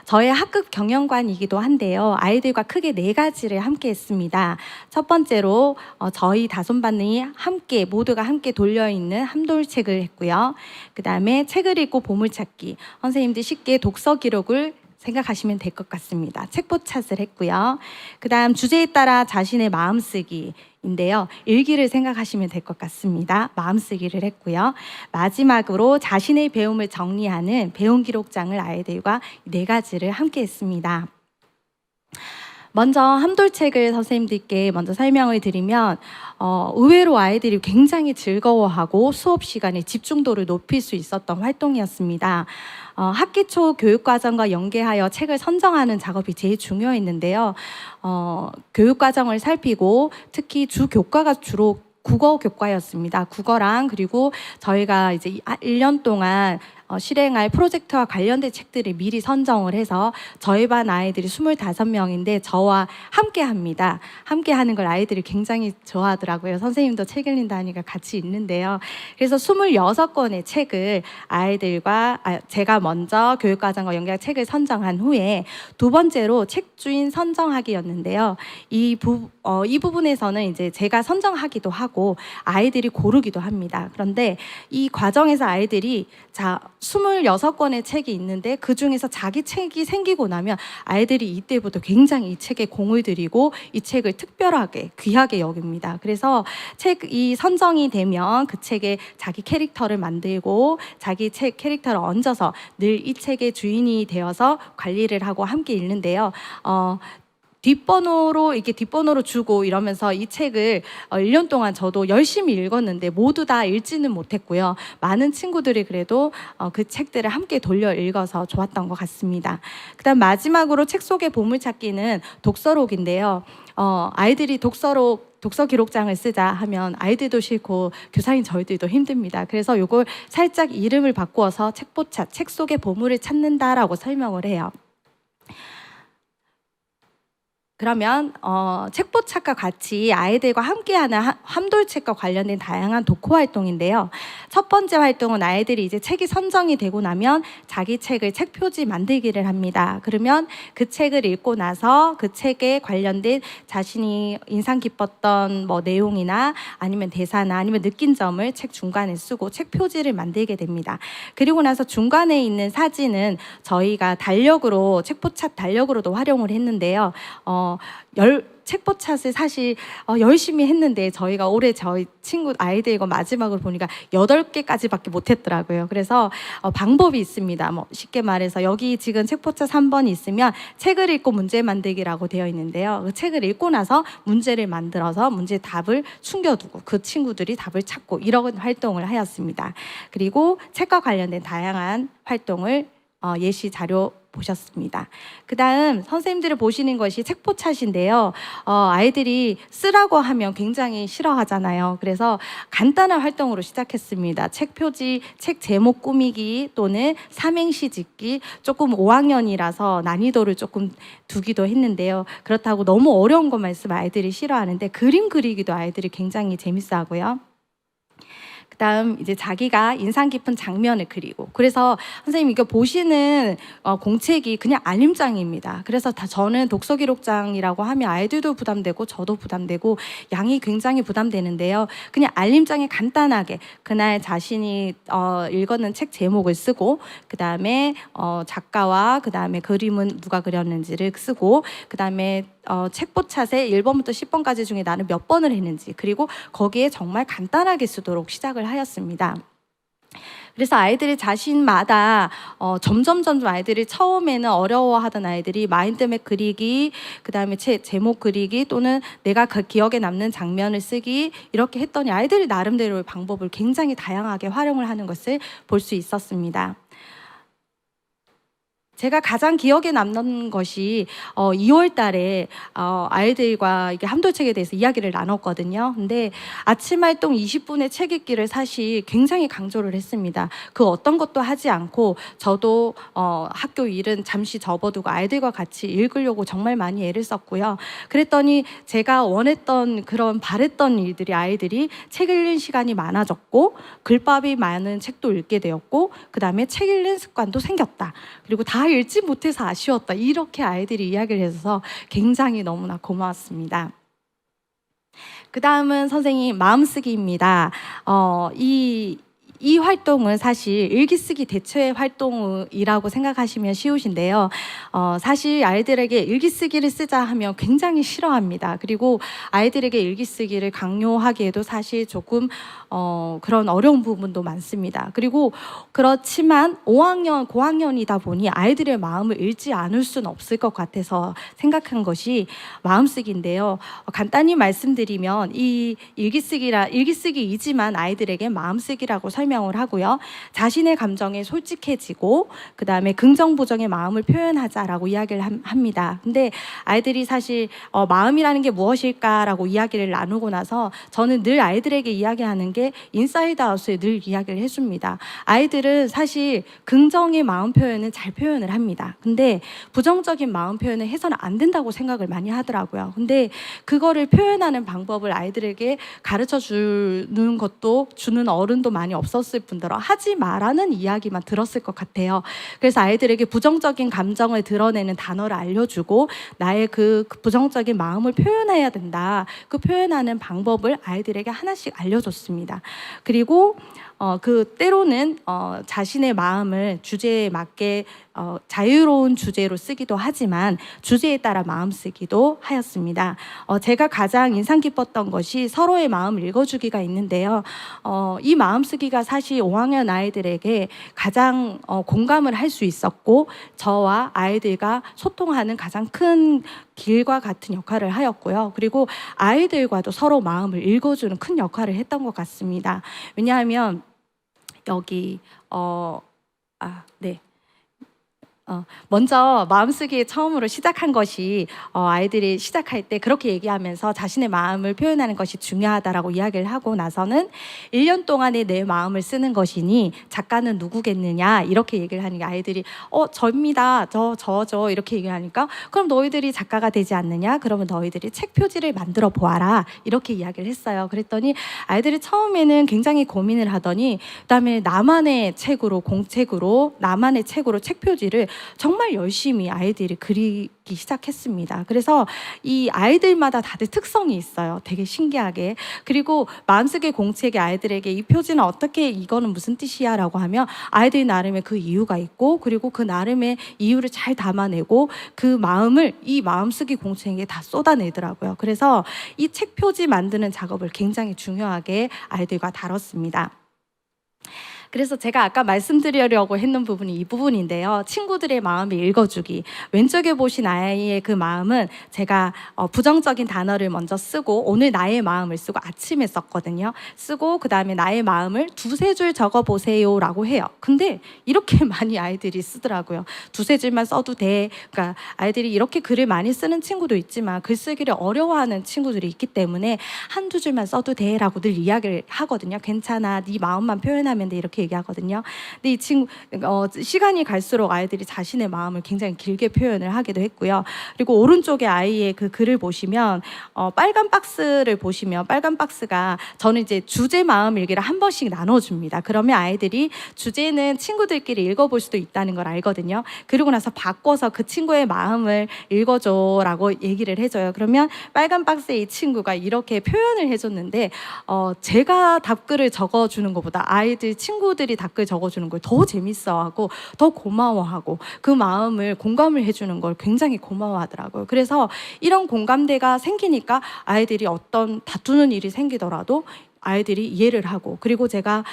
저의 학급 경영관이기도 한데요. 아이들과 크게 4가지를 함께 했습니다. 첫 번째로 저희 다솜반이 모두가 함께 돌려있는 함돌책을 했고요. 그 다음에 책을 읽고 보물찾기, 선생님들 쉽게 독서 기록을 생각하시면 될 것 같습니다. 책보찻을 했고요. 그 다음 주제에 따라 자신의 마음쓰기인데요. 일기를 생각하시면 될 것 같습니다. 마음쓰기를 했고요. 마지막으로 자신의 배움을 정리하는 배움 기록장을 아이들과 4가지를 함께 했습니다. 먼저 함돌책을 선생님들께 먼저 설명을 드리면 의외로 아이들이 굉장히 즐거워하고 수업 시간에 집중도를 높일 수 있었던 활동이었습니다. 학기 초 교육과정과 연계하여 책을 선정하는 작업이 제일 중요했는데요. 교육과정을 살피고 특히 주 교과가 주로 국어 교과였습니다. 국어랑 그리고 저희가 이제 1년 동안 실행할 프로젝트와 관련된 책들을 미리 선정을 해서 저희 반 아이들이 25명인데 저와 함께 합니다. 함께 하는 걸 아이들이 굉장히 좋아하더라고요. 선생님도 책 읽는다니까 같이 읽는데요. 그래서 26권의 책을 제가 먼저 교육과정과 연계한 책을 선정한 후에 두 번째로 책주인 선정하기였는데요. 이 부분에서는 이제 제가 선정하기도 하고 아이들이 고르기도 합니다. 그런데 이 과정에서 아이들이 26권의 책이 있는데 그 중에서 자기 책이 생기고 나면 아이들이 이때부터 굉장히 이 책에 공을 들이고 이 책을 특별하게 귀하게 여깁니다. 그래서 책이 선정이 되면 그 책에 자기 캐릭터를 만들고 자기 책 캐릭터를 얹어서 늘 이 책의 주인이 되어서 관리를 하고 함께 읽는데요. 뒷번호로 주고 이러면서 이 책을 1년 동안 저도 열심히 읽었는데 모두 다 읽지는 못했고요. 많은 친구들이 그래도 그 책들을 함께 돌려 읽어서 좋았던 것 같습니다. 그다음 마지막으로 책 속의 보물찾기는 독서록인데요. 아이들이 독서 기록장을 쓰자 하면 아이들도 싫고 교사인 저희들도 힘듭니다. 그래서 이걸 살짝 이름을 바꾸어서 책보찾, 책 속의 보물을 찾는다라고 설명을 해요. 그러면 책보찻과 같이 아이들과 함께하는 함돌책과 관련된 다양한 독후 활동인데요. 첫 번째 활동은 아이들이 이제 책이 선정이 되고 나면 자기 책을 책 표지 만들기를 합니다. 그러면 그 책을 읽고 나서 그 책에 관련된 자신이 인상 깊었던 내용이나 아니면 대사나 아니면 느낀 점을 책 중간에 쓰고 책 표지를 만들게 됩니다. 그리고 나서 중간에 있는 사진은 저희가 책보찻 달력으로도 활용을 했는데요. 책보찻을 사실 열심히 했는데 저희가 올해 저희 친구 아이들 이거 마지막으로 보니까 8개까지밖에 못했더라고요. 그래서 방법이 있습니다. 쉽게 말해서 여기 지금 책보찻 3번이 있으면 책을 읽고 문제 만들기라고 되어 있는데요. 그 책을 읽고 나서 문제를 만들어서 문제 답을 숨겨두고 그 친구들이 답을 찾고 이런 활동을 하였습니다. 그리고 책과 관련된 다양한 활동을 예시 자료 보셨습니다. 그 다음 선생님들이 보시는 것이 책포차트인데요. 아이들이 쓰라고 하면 굉장히 싫어하잖아요. 그래서 간단한 활동으로 시작했습니다. 책 표지, 책 제목 꾸미기 또는 삼행시 짓기. 조금 5학년이라서 난이도를 조금 두기도 했는데요. 그렇다고 너무 어려운 것만 있으면 아이들이 싫어하는데 그림 그리기도 아이들이 굉장히 재밌어하고요. 그다음 이제 자기가 인상 깊은 장면을 그리고, 그래서 선생님 이거 보시는 공책이 그냥 알림장입니다. 그래서 다 저는 독서 기록장이라고 하면 아이들도 부담되고 저도 부담되고 양이 굉장히 부담되는데요. 그냥 알림장에 간단하게 그날 자신이 읽었는 책 제목을 쓰고, 그다음에 작가와 그다음에 그림은 누가 그렸는지를 쓰고, 그다음에 책보차트에 1번부터 10번까지 중에 나는 몇 번을 했는지, 그리고 거기에 정말 간단하게 쓰도록 시작을 하였습니다. 그래서 아이들이 자신마다 점점 아이들이 처음에는 어려워하던 아이들이 마인드맵 그리기, 그다음에 제목 그리기 또는 내가 그 기억에 남는 장면을 쓰기, 이렇게 했더니 아이들이 나름대로의 방법을 굉장히 다양하게 활용을 하는 것을 볼 수 있었습니다. 제가 가장 기억에 남는 것이 2월 달에 아이들과 이게 함도책에 대해서 이야기를 나눴거든요. 근데 아침 활동 20분의 책 읽기를 사실 굉장히 강조를 했습니다. 그 어떤 것도 하지 않고 저도 학교 일은 잠시 접어두고 아이들과 같이 읽으려고 정말 많이 애를 썼고요. 그랬더니 제가 원했던 그런 바랬던 일들이 아이들이 책 읽는 시간이 많아졌고 글밥이 많은 책도 읽게 되었고, 그 다음에 책 읽는 습관도 생겼다. 그리고 다 읽지 못해서 아쉬웠다. 이렇게 아이들이 이야기를 해서 굉장히 너무나 고마웠습니다. 그 다음은 선생님 마음쓰기입니다. 이 활동은 사실 일기쓰기 대체 활동이라고 생각하시면 쉬우신데요. 사실 아이들에게 일기쓰기를 쓰자 하면 굉장히 싫어합니다. 그리고 아이들에게 일기쓰기를 강요하기에도 사실 조금 그런 어려운 부분도 많습니다. 그리고 그렇지만 5학년, 고학년이다 보니 아이들의 마음을 읽지 않을 수는 없을 것 같아서 생각한 것이 마음쓰기인데요. 간단히 말씀드리면 이 일기쓰기이지만 아이들에게 마음쓰기라고 설명을 하고요. 자신의 감정에 솔직해지고 그 다음에 긍정 부정의 마음을 표현하자라고 이야기를 합니다. 근데 아이들이 사실 마음이라는 게 무엇일까라고 이야기를 나누고 나서 저는 늘 아이들에게 이야기하는 게 인사이드 아웃을 늘 이야기를 해줍니다. 아이들은 사실 긍정의 마음 표현은 잘 표현을 합니다. 근데 부정적인 마음 표현을 해서는 안 된다고 생각을 많이 하더라고요. 근데 그거를 표현하는 방법을 아이들에게 가르쳐 주는 어른도 많이 없었을 뿐더러 하지 마라는 이야기만 들었을 것 같아요. 그래서 아이들에게 부정적인 감정을 드러내는 단어를 알려주고 나의 그 부정적인 마음을 표현해야 된다. 그 표현하는 방법을 아이들에게 하나씩 알려줬습니다. 그리고 그 때로는 자신의 마음을 주제에 맞게 자유로운 주제로 쓰기도 하지만 주제에 따라 마음 쓰기도 하였습니다. 제가 가장 인상 깊었던 것이 서로의 마음을 읽어주기가 있는데요. 이 마음 쓰기가 사실 5학년 아이들에게 가장 공감을 할 수 있었고 저와 아이들과 소통하는 가장 큰 길과 같은 역할을 하였고요. 그리고 아이들과도 서로 마음을 읽어주는 큰 역할을 했던 것 같습니다. 왜냐하면 여기 먼저 마음쓰기 처음으로 시작한 것이 아이들이 시작할 때 그렇게 얘기하면서 자신의 마음을 표현하는 것이 중요하다라고 이야기를 하고 나서는 1년 동안에 내 마음을 쓰는 것이니 작가는 누구겠느냐 이렇게 얘기를 하는 게 아이들이 저입니다. 저 이렇게 얘기하니까 그럼 너희들이 작가가 되지 않느냐? 그러면 너희들이 책 표지를 만들어 보아라 이렇게 이야기를 했어요. 그랬더니 아이들이 처음에는 굉장히 고민을 하더니 그다음에 나만의 책으로 공책으로 나만의 책으로 책 표지를 정말 열심히 아이들이 그리기 시작했습니다. 그래서 이 아이들마다 다들 특성이 있어요. 되게 신기하게. 그리고 마음쓰기 공책의 아이들에게 이 표지는 어떻게 이거는 무슨 뜻이야 라고 하면 아이들 나름의 그 이유가 있고 그리고 그 나름의 이유를 잘 담아내고 그 마음을 이 마음쓰기 공책에 다 쏟아내더라고요. 그래서 이 책 표지 만드는 작업을 굉장히 중요하게 아이들과 다뤘습니다. 그래서 제가 아까 말씀드리려고 했는 부분이 이 부분인데요. 친구들의 마음을 읽어주기. 왼쪽에 보신 아이의 그 마음은 제가 부정적인 단어를 먼저 쓰고 오늘 나의 마음을 쓰고 아침에 썼거든요. 쓰고 그 다음에 나의 마음을 두세 줄 적어보세요 라고 해요. 근데 이렇게 많이 아이들이 쓰더라고요. 두세 줄만 써도 돼. 그러니까 아이들이 이렇게 글을 많이 쓰는 친구도 있지만 글쓰기를 어려워하는 친구들이 있기 때문에 한두 줄만 써도 돼 라고 늘 이야기를 하거든요. 괜찮아, 네 마음만 표현하면 돼 이렇게 얘기하거든요. 근데 이 친구 시간이 갈수록 아이들이 자신의 마음을 굉장히 길게 표현을 하기도 했고요. 그리고 오른쪽에 아이의 그 글을 보시면 빨간 박스를 보시면 빨간 박스가 저는 이제 주제 마음 일기를 한 번씩 나눠줍니다. 그러면 아이들이 주제는 친구들끼리 읽어볼 수도 있다는 걸 알거든요. 그리고 나서 바꿔서 그 친구의 마음을 읽어줘라고 얘기를 해줘요. 그러면 빨간 박스에 이 친구가 이렇게 표현을 해줬는데 제가 답글을 적어주는 것보다 아이들 친구들이 답글 적어주는 걸 더 재밌어하고 더 고마워하고 그 마음을 공감을 해주는 걸 굉장히 고마워하더라고요. 그래서 이런 공감대가 생기니까 아이들이 어떤 다투는 일이 생기더라도 아이들이 이해를 하고 그리고 제가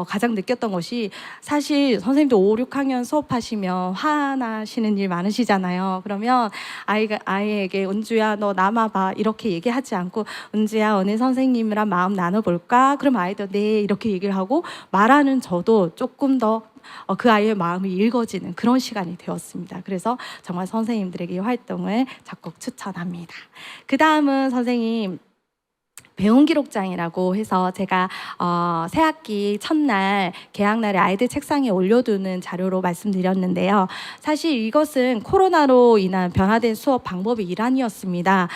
가장 느꼈던 것이 사실 선생님도 5, 6학년 수업하시면 화나시는 일 많으시잖아요. 그러면 아이에게 은주야 너 남아봐 이렇게 얘기하지 않고 은주야 오늘 선생님이랑 마음 나눠볼까? 그럼 아이도 네 이렇게 얘기를 하고 말하는 저도 조금 더 그 아이의 마음이 읽어지는 그런 시간이 되었습니다. 그래서 정말 선생님들에게 이 활동을 적극 추천합니다. 그 다음은 선생님 배움 기록장이라고 해서 제가 새학기 첫날 개학날에 아이들 책상에 올려두는 자료로 말씀드렸는데요. 사실 이것은 코로나로 인한 변화된 수업 방법의 일환이었습니다.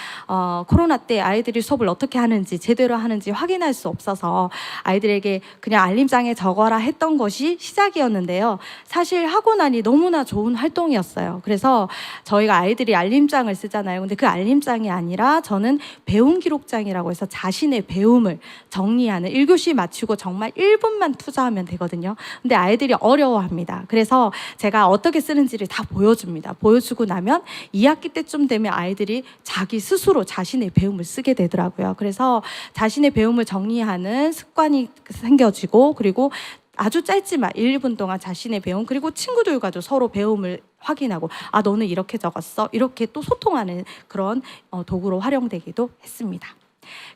코로나 때 아이들이 수업을 어떻게 하는지 제대로 하는지 확인할 수 없어서 아이들에게 그냥 알림장에 적어라 했던 것이 시작이었는데요. 사실 하고 나니 너무나 좋은 활동이었어요. 그래서 저희가 아이들이 알림장을 쓰잖아요. 근데 그 알림장이 아니라 저는 배움 기록장이라고 해서 자신의 배움을 정리하는 1교시 마치고 정말 1분만 투자하면 되거든요. 근데 아이들이 어려워합니다. 그래서 제가 어떻게 쓰는지를 다 보여줍니다. 보여주고 나면 2학기 때쯤 되면 아이들이 자기 스스로 자신의 배움을 쓰게 되더라고요. 그래서 자신의 배움을 정리하는 습관이 생겨지고 그리고 아주 짧지만 1, 2분 동안 자신의 배움 그리고 친구들과도 서로 배움을 확인하고 아 너는 이렇게 적었어 이렇게 또 소통하는 그런 도구로 활용되기도 했습니다.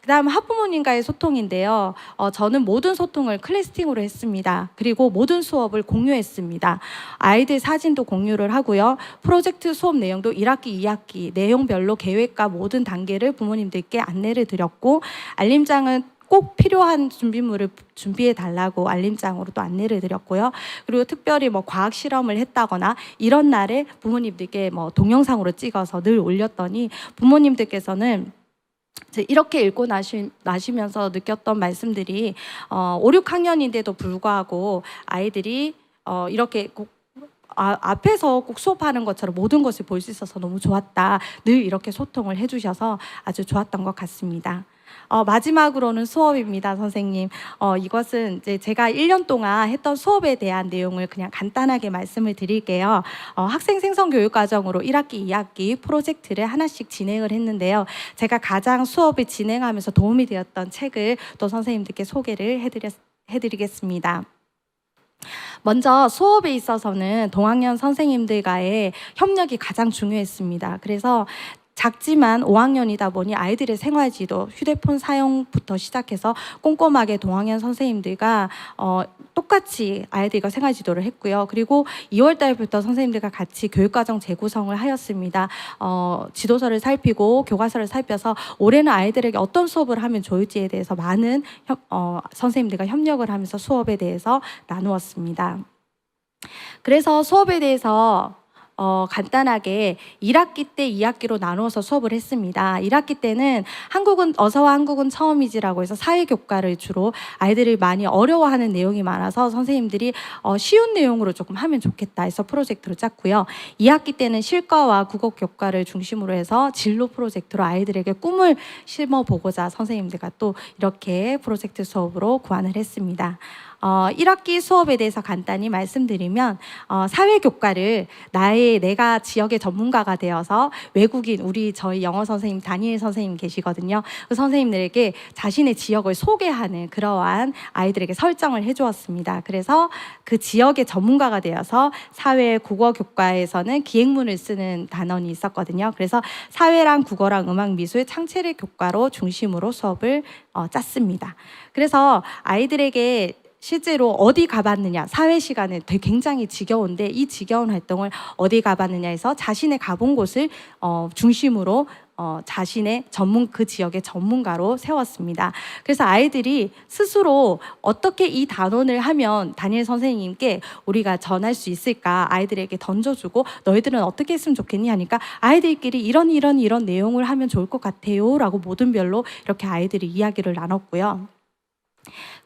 그 다음 학부모님과의 소통인데요. 저는 모든 소통을 클래스팅으로 했습니다. 그리고 모든 수업을 공유했습니다. 아이들 사진도 공유를 하고요. 프로젝트 수업 내용도 1학기, 2학기 내용별로 계획과 모든 단계를 부모님들께 안내를 드렸고 알림장은 꼭 필요한 준비물을 준비해 달라고 알림장으로 또 안내를 드렸고요. 그리고 특별히 뭐 과학 실험을 했다거나 이런 날에 부모님들께 뭐 동영상으로 찍어서 늘 올렸더니 부모님들께서는 이렇게 읽고 나시면서 느꼈던 말씀들이 5, 6학년인데도 불구하고 아이들이 이렇게 꼭 앞에서 꼭 수업하는 것처럼 모든 것을 볼 수 있어서 너무 좋았다. 늘 이렇게 소통을 해주셔서 아주 좋았던 것 같습니다. 마지막으로는 수업입니다, 선생님. 이것은 이제 제가 1년 동안 했던 수업에 대한 내용을 그냥 간단하게 말씀을 드릴게요. 학생 생성 교육 과정으로 1학기, 2학기 프로젝트를 하나씩 진행을 했는데요. 제가 가장 수업을 진행하면서 도움이 되었던 책을 또 선생님들께 소개를 해드리겠습니다. 먼저 수업에 있어서는 동학년 선생님들과의 협력이 가장 중요했습니다. 그래서 작지만 5학년이다 보니 아이들의 생활지도, 휴대폰 사용부터 시작해서 꼼꼼하게 동학년 선생님들과 똑같이 아이들과 생활지도를 했고요. 그리고 2월 달부터 선생님들과 같이 교육과정 재구성을 하였습니다. 지도서를 살피고 교과서를 살펴서 올해는 아이들에게 어떤 수업을 하면 좋을지에 대해서 많은 선생님들과 협력을 하면서 수업에 대해서 나누었습니다. 그래서 수업에 대해서 간단하게 1학기 때 2학기로 나누어서 수업을 했습니다. 1학기 때는 어서와 한국은 처음이지라고 해서 사회교과를 주로 아이들이 많이 어려워하는 내용이 많아서 선생님들이 쉬운 내용으로 조금 하면 좋겠다 해서 프로젝트로 짰고요. 2학기 때는 실과와 국어교과를 중심으로 해서 진로 프로젝트로 아이들에게 꿈을 심어보고자 선생님들과 또 이렇게 프로젝트 수업으로 구안을 했습니다. 1학기 수업에 대해서 간단히 말씀드리면 사회교과를 내가 지역의 전문가가 되어서 외국인 저희 영어 선생님 다니엘 선생님 계시거든요. 그 선생님들에게 자신의 지역을 소개하는 그러한 아이들에게 설정을 해주었습니다. 그래서 그 지역의 전문가가 되어서 사회 국어 교과에서는 기행문을 쓰는 단원이 있었거든요. 그래서 사회랑 국어랑 음악 미술 창체력 교과로 중심으로 수업을 짰습니다. 그래서 아이들에게 실제로 어디 가봤느냐, 사회 시간에 굉장히 지겨운데 이 지겨운 활동을 어디 가봤느냐 해서 자신의 가본 곳을 중심으로 자신의 그 지역의 전문가로 세웠습니다. 그래서 아이들이 스스로 어떻게 이 단원을 하면 다니엘 선생님께 우리가 전할 수 있을까 아이들에게 던져주고 너희들은 어떻게 했으면 좋겠니 하니까 아이들끼리 이런 내용을 하면 좋을 것 같아요 라고 모든 별로 이렇게 아이들이 이야기를 나눴고요.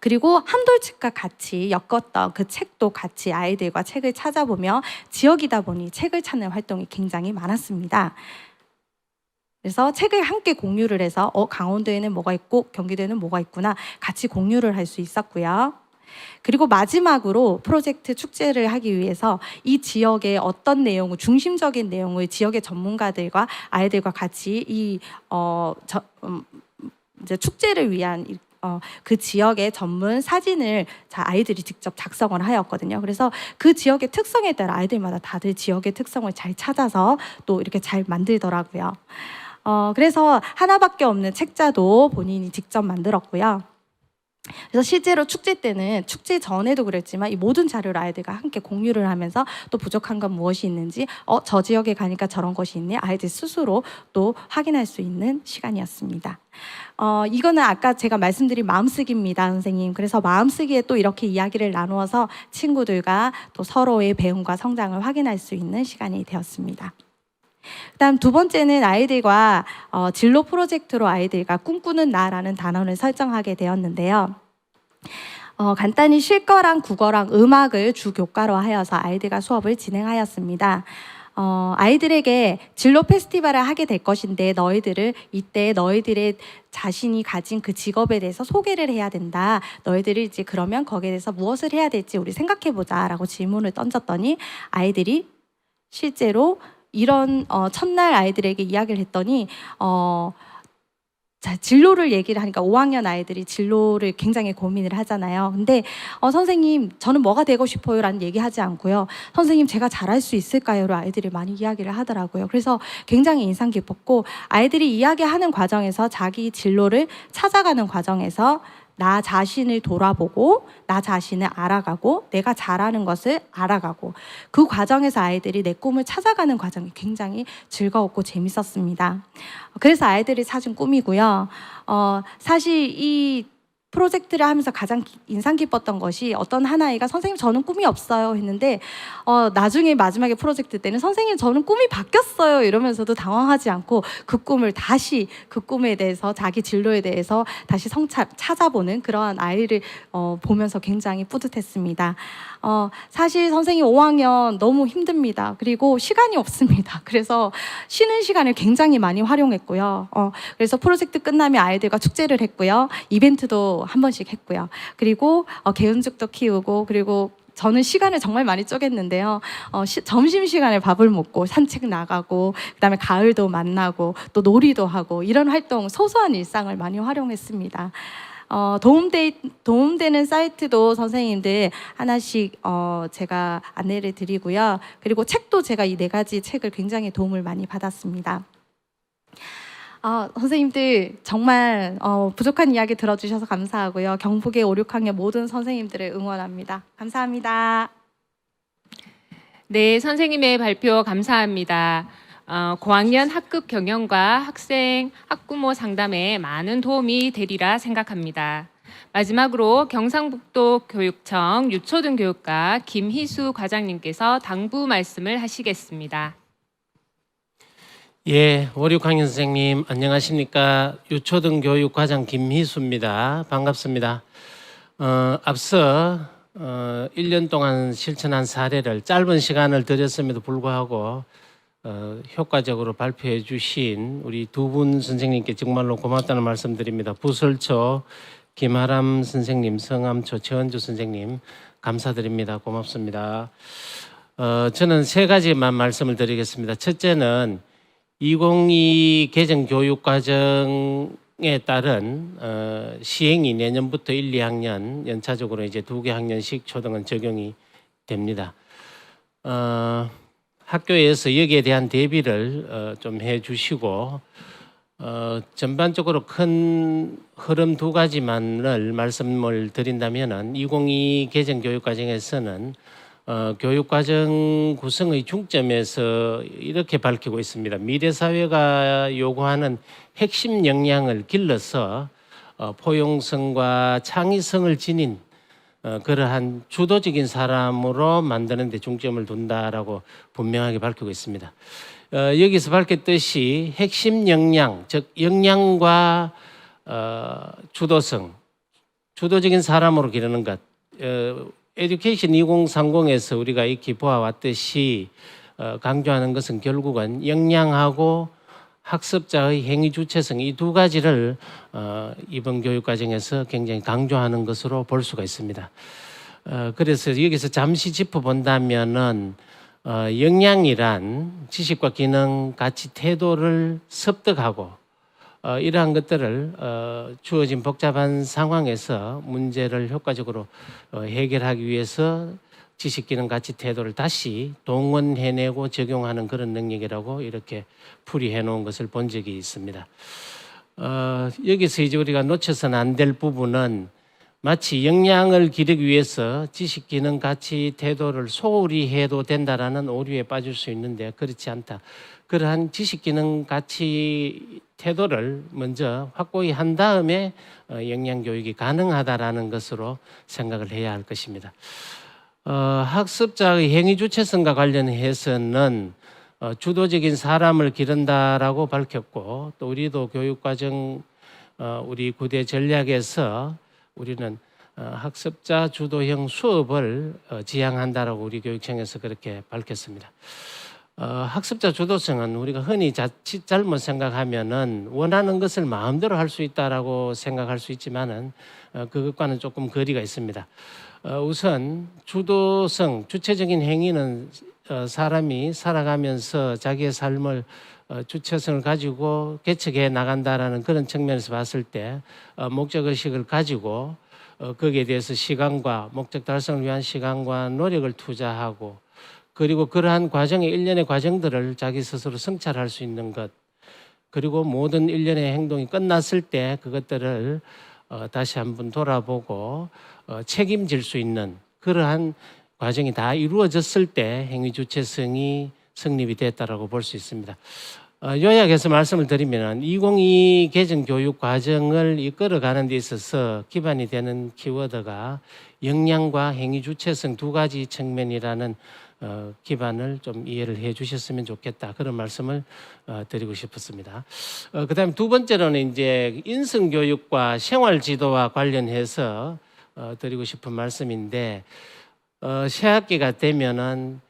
그리고 한돌책과 같이 엮었던 그 책도 같이 아이들과 책을 찾아보며 지역이다 보니 책을 찾는 활동이 굉장히 많았습니다. 그래서 책을 함께 공유를 해서 강원도에는 뭐가 있고 경기도에는 뭐가 있구나 같이 공유를 할 수 있었고요. 그리고 마지막으로 프로젝트 축제를 하기 위해서 이 지역의 어떤 내용을 중심적인 내용을 지역의 전문가들과 아이들과 같이 이제 축제를 위한 그 지역의 전문 사진을 아이들이 직접 작성을 하였거든요. 그래서 그 지역의 특성에 따라 아이들마다 다들 지역의 특성을 잘 찾아서 또 이렇게 잘 만들더라고요. 그래서 하나밖에 없는 책자도 본인이 직접 만들었고요. 그래서 실제로 축제 때는 축제 전에도 그랬지만 이 모든 자료를 아이들과 함께 공유를 하면서 또 부족한 건 무엇이 있는지 저 지역에 가니까 저런 것이 있네 아이들 스스로 또 확인할 수 있는 시간이었습니다. 이거는 아까 제가 말씀드린 마음쓰기입니다, 선생님. 그래서 마음쓰기에 또 이렇게 이야기를 나누어서 친구들과 또 서로의 배움과 성장을 확인할 수 있는 시간이 되었습니다. 그다음 두 번째는 아이들과 진로 프로젝트로 아이들과 꿈꾸는 나라는 단어를 설정하게 되었는데요. 간단히 실거랑 국어랑 음악을 주 교과로 하여서 아이들과 수업을 진행하였습니다. 아이들에게 진로 페스티벌을 하게 될 것인데 이때 너희들의 자신이 가진 그 직업에 대해서 소개를 해야 된다. 너희들이 이제 그러면 거기에 대해서 무엇을 해야 될지 우리 생각해보자 라고 질문을 던졌더니 아이들이 실제로 이런 첫날 아이들에게 이야기를 했더니 진로를 얘기를 하니까 5학년 아이들이 진로를 굉장히 고민을 하잖아요. 근데 선생님 저는 뭐가 되고 싶어요? 라는 얘기하지 않고요. 선생님 제가 잘할 수 있을까요? 로 아이들이 많이 이야기를 하더라고요. 그래서 굉장히 인상 깊었고 아이들이 이야기하는 과정에서 자기 진로를 찾아가는 과정에서 나 자신을 돌아보고 나 자신을 알아가고 내가 잘하는 것을 알아가고 그 과정에서 아이들이 내 꿈을 찾아가는 과정이 굉장히 즐거웠고 재밌었습니다. 그래서 아이들이 찾은 꿈이고요. 사실 이 프로젝트를 하면서 가장 인상 깊었던 것이 어떤 한 아이가 선생님 저는 꿈이 없어요 했는데 나중에 마지막에 프로젝트 때는 선생님 저는 꿈이 바뀌었어요 이러면서도 당황하지 않고 그 꿈을 다시 그 꿈에 대해서 자기 진로에 대해서 다시 찾아보는 그러한 아이를 보면서 굉장히 뿌듯했습니다. 사실 선생님 5학년 너무 힘듭니다. 그리고 시간이 없습니다. 그래서 쉬는 시간을 굉장히 많이 활용했고요. 그래서 프로젝트 끝나면 아이들과 축제를 했고요. 이벤트도 한 번씩 했고요. 그리고 개은죽도 키우고 그리고 저는 시간을 정말 많이 쪼갰는데요. 점심시간에 밥을 먹고 산책 나가고 그다음에 가을도 만나고 또 놀이도 하고 이런 활동 소소한 일상을 많이 활용했습니다. 도움되는 사이트도 선생님들 하나씩 제가 안내를 드리고요. 그리고 책도 제가 이 4가지 책을 굉장히 도움을 많이 받았습니다. 선생님들 정말 부족한 이야기 들어주셔서 감사하고요. 경북의 5, 6학년 모든 선생님들을 응원합니다. 감사합니다. 네, 선생님의 발표 감사합니다. 고학년 학급 경영과 학생, 학부모 상담에 많은 도움이 되리라 생각합니다. 마지막으로 경상북도 교육청 유초등 교육과 김희수 과장님께서 당부 말씀을 하시겠습니다. 예, 5, 6학년 선생님 안녕하십니까? 유초등 교육과장 김희수입니다. 반갑습니다. 앞서 1년 동안 실천한 사례를 짧은 시간을 들였음에도 불구하고 효과적으로 발표해 주신 우리 두 분 선생님께 정말로 고맙다는 말씀드립니다. 부설초 김아람 선생님, 성암초 최원주 선생님 감사드립니다. 고맙습니다. 저는 세 가지만 말씀을 드리겠습니다. 첫째는 2022 개정 교육과정에 따른 시행이 내년부터 1, 2학년 연차적으로 이제 2개 학년씩 초등은 적용이 됩니다. 학교에서 여기에 대한 대비를 좀 해주시고 전반적으로 큰 흐름 두 가지만을 말씀을 드린다면은 2022 개정 교육과정에서는 교육과정 구성의 중점에서 이렇게 밝히고 있습니다. 미래 사회가 요구하는 핵심 역량을 길러서 포용성과 창의성을 지닌 그러한 주도적인 사람으로 만드는 데 중점을 둔다라고 분명하게 밝히고 있습니다. 여기서 밝혔듯이 핵심 역량, 즉 역량과 주도성, 주도적인 사람으로 기르는 것. 에듀케이션 2030에서 우리가 익히 보아왔듯이 강조하는 것은 결국은 역량하고 학습자의 행위 주체성 이 두 가지를 이번 교육 과정에서 굉장히 강조하는 것으로 볼 수가 있습니다. 그래서 여기서 잠시 짚어본다면은 역량이란 지식과 기능, 가치, 태도를 습득하고 이러한 것들을 주어진 복잡한 상황에서 문제를 효과적으로 해결하기 위해서 지식, 기능, 가치, 태도를 다시 동원해내고 적용하는 그런 능력이라고 이렇게 풀이해 놓은 것을 본 적이 있습니다. 여기서 이제 우리가 놓쳐서는 안 될 부분은 마치 역량을 기르기 위해서 지식, 기능, 가치, 태도를 소홀히 해도 된다라는 오류에 빠질 수 있는데 그렇지 않다. 그러한 지식, 기능, 가치, 태도를 먼저 확고히 한 다음에 역량 교육이 가능하다라는 것으로 생각을 해야 할 것입니다. 학습자의 행위 주체성과 관련해서는 주도적인 사람을 기른다라고 밝혔고 또 우리도 교육과정 우리 9대 전략에서 우리는 학습자 주도형 수업을 지향한다라고 우리 교육청에서 그렇게 밝혔습니다. 학습자 주도성은 우리가 흔히 자칫 잘못 생각하면은 원하는 것을 마음대로 할 수 있다라고 생각할 수 있지만은 그것과는 조금 거리가 있습니다. 우선 주도성, 주체적인 행위는 사람이 살아가면서 자기의 삶을 주체성을 가지고 개척해 나간다라는 그런 측면에서 봤을 때 목적의식을 가지고 거기에 대해서 시간과 목적 달성을 위한 시간과 노력을 투자하고 그리고 그러한 과정의 일련의 과정들을 자기 스스로 성찰할 수 있는 것 그리고 모든 일련의 행동이 끝났을 때 그것들을 다시 한번 돌아보고 책임질 수 있는 그러한 과정이 다 이루어졌을 때 행위 주체성이 성립이 됐다라고 볼 수 있습니다. 요약해서 말씀을 드리면 2022 개정 교육 과정을 이끌어가는 데 있어서 기반이 되는 키워드가 역량과 행위 주체성 두 가지 측면이라는 기반을 좀 이해를 해 주셨으면 좋겠다. 그런 말씀을 드리고 싶었습니다. 그 다음에 두 번째로는 이제 인성교육과 생활지도와 관련해서 드리고 싶은 말씀인데 새 학기가 되면은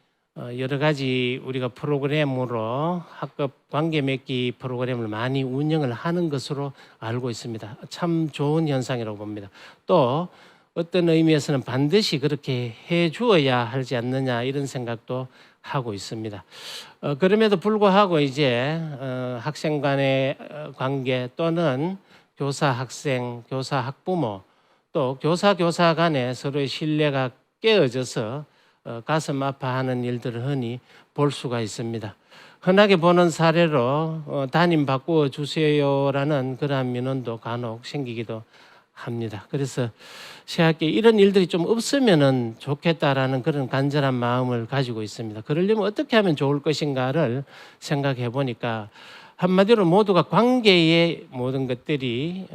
여러 가지 우리가 프로그램으로 학급 관계 맺기 프로그램을 많이 운영을 하는 것으로 알고 있습니다. 참 좋은 현상이라고 봅니다. 또 어떤 의미에서는 반드시 그렇게 해 주어야 하지 않느냐 이런 생각도 하고 있습니다. 그럼에도 불구하고 이제 학생 간의 관계 또는 교사 학생, 교사 학부모 또 교사 간에 서로의 신뢰가 깨어져서 가슴 아파하는 일들을 흔히 볼 수가 있습니다. 흔하게 보는 사례로 담임 바꾸어 주세요라는 그러한 민원도 간혹 생기기도 합니다. 그래서 새학기에 이런 일들이 좀 없으면 좋겠다라는 그런 간절한 마음을 가지고 있습니다. 그러려면 어떻게 하면 좋을 것인가를 생각해 보니까 한마디로 모두가 관계의 모든 것들이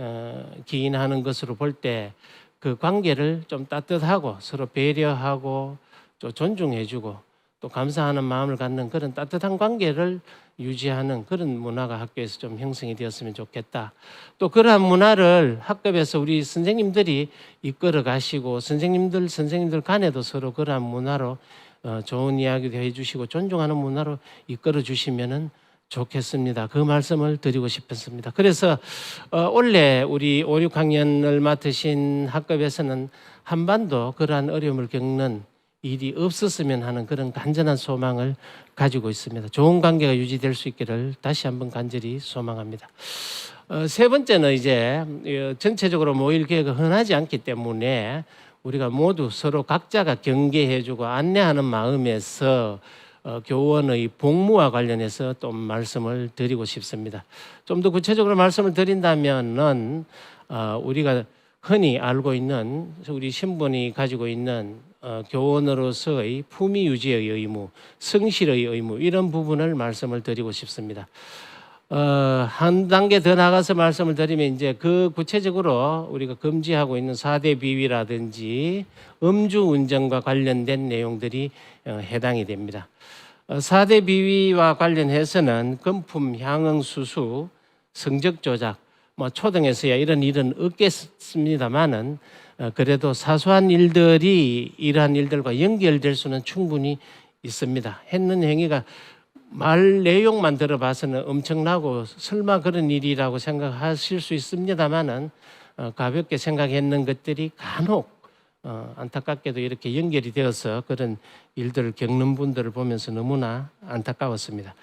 기인하는 것으로 볼 때 그 관계를 좀 따뜻하고 서로 배려하고 또 존중해주고 또 감사하는 마음을 갖는 그런 따뜻한 관계를 유지하는 그런 문화가 학교에서 좀 형성이 되었으면 좋겠다. 또 그러한 문화를 학급에서 우리 선생님들이 이끌어 가시고 선생님들 간에도 서로 그러한 문화로 좋은 이야기도 해주시고 존중하는 문화로 이끌어 주시면은 좋겠습니다. 그 말씀을 드리고 싶었습니다. 그래서 원래 우리 5, 6학년을 맡으신 학급에서는 한 번도 그러한 어려움을 겪는 일이 없었으면 하는 그런 간절한 소망을 가지고 있습니다. 좋은 관계가 유지될 수 있기를 다시 한번 간절히 소망합니다. 세 번째는 이제 전체적으로 모일 계획이 흔하지 않기 때문에 우리가 모두 서로 각자가 경계해주고 안내하는 마음에서 교원의 복무와 관련해서 또 말씀을 드리고 싶습니다. 좀 더 구체적으로 말씀을 드린다면은 우리가 흔히 알고 있는 우리 신분이 가지고 있는 교원으로서의 품위 유지의 의무, 성실의 의무 이런 부분을 말씀을 드리고 싶습니다. 한 단계 더 나가서 말씀을 드리면 이제 그 구체적으로 우리가 금지하고 있는 4대 비위라든지 음주운전과 관련된 내용들이 해당이 됩니다. 4대 비위와 관련해서는 금품, 향응, 수수, 성적 조작, 뭐 초등에서야 이런 일은 없겠습니다만은 그래도 사소한 일들이 이러한 일들과 연결될 수는 충분히 있습니다. 했는 행위가 말 내용만 들어봐서는 엄청나고 설마 그런 일이라고 생각하실 수 있습니다만은 가볍게 생각했는 것들이 간혹 안타깝게도 이렇게 연결이 되어서 그런 일들을 겪는 분들을 보면서 너무나 안타까웠습니다.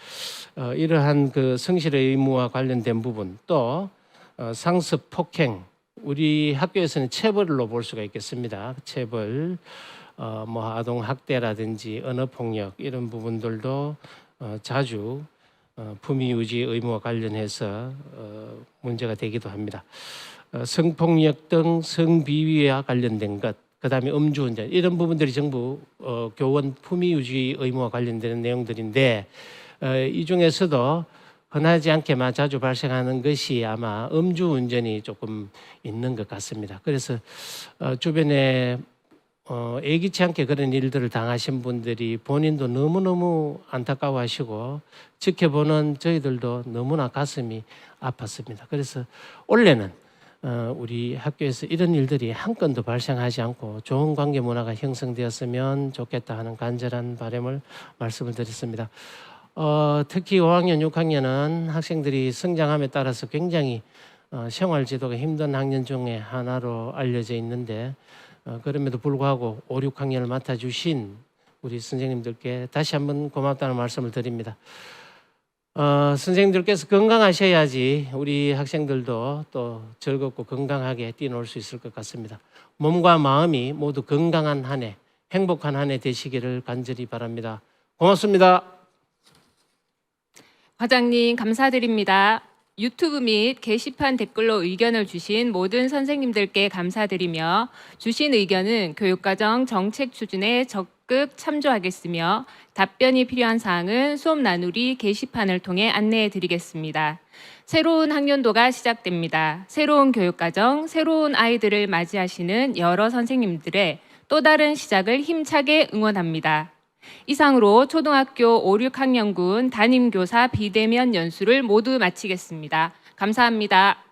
이러한 그 성실의 의무와 관련된 부분 또 상습 폭행 우리 학교에서는 체벌로 볼 수가 있겠습니다. 체벌, 뭐 아동 학대라든지 언어 폭력 이런 부분들도 자주 품위 유지 의무와 관련해서 문제가 되기도 합니다. 성폭력 등 성비위와 관련된 것, 그다음에 음주운전 이런 부분들이 전부 교원 품위 유지 의무와 관련되는 내용들인데 이 중에서도 흔하지 않게만 자주 발생하는 것이 아마 음주운전이 조금 있는 것 같습니다. 그래서 주변에 예기치 않게 그런 일들을 당하신 분들이 본인도 너무너무 안타까워하시고 지켜보는 저희들도 너무나 가슴이 아팠습니다. 그래서 원래는 우리 학교에서 이런 일들이 한 건도 발생하지 않고 좋은 관계 문화가 형성되었으면 좋겠다 하는 간절한 바람을 말씀을 드렸습니다. 특히 5학년, 6학년은 학생들이 성장함에 따라서 굉장히 생활 지도가 힘든 학년 중에 하나로 알려져 있는데 그럼에도 불구하고 5, 6학년을 맡아주신 우리 선생님들께 다시 한번 고맙다는 말씀을 드립니다. 선생님들께서 건강하셔야지 우리 학생들도 또 즐겁고 건강하게 뛰놀 수 있을 것 같습니다. 몸과 마음이 모두 건강한 한 해, 행복한 한 해 되시기를 간절히 바랍니다. 고맙습니다. 과장님 감사드립니다. 유튜브 및 게시판 댓글로 의견을 주신 모든 선생님들께 감사드리며 주신 의견은 교육과정 정책 추진에 적극 참조하겠으며 답변이 필요한 사항은 수업 나누리 게시판을 통해 안내해 드리겠습니다. 새로운 학년도가 시작됩니다. 새로운 교육과정, 새로운 아이들을 맞이하시는 여러 선생님들의 또 다른 시작을 힘차게 응원합니다. 이상으로 초등학교 5, 6학년군 담임교사 비대면 연수를 모두 마치겠습니다. 감사합니다.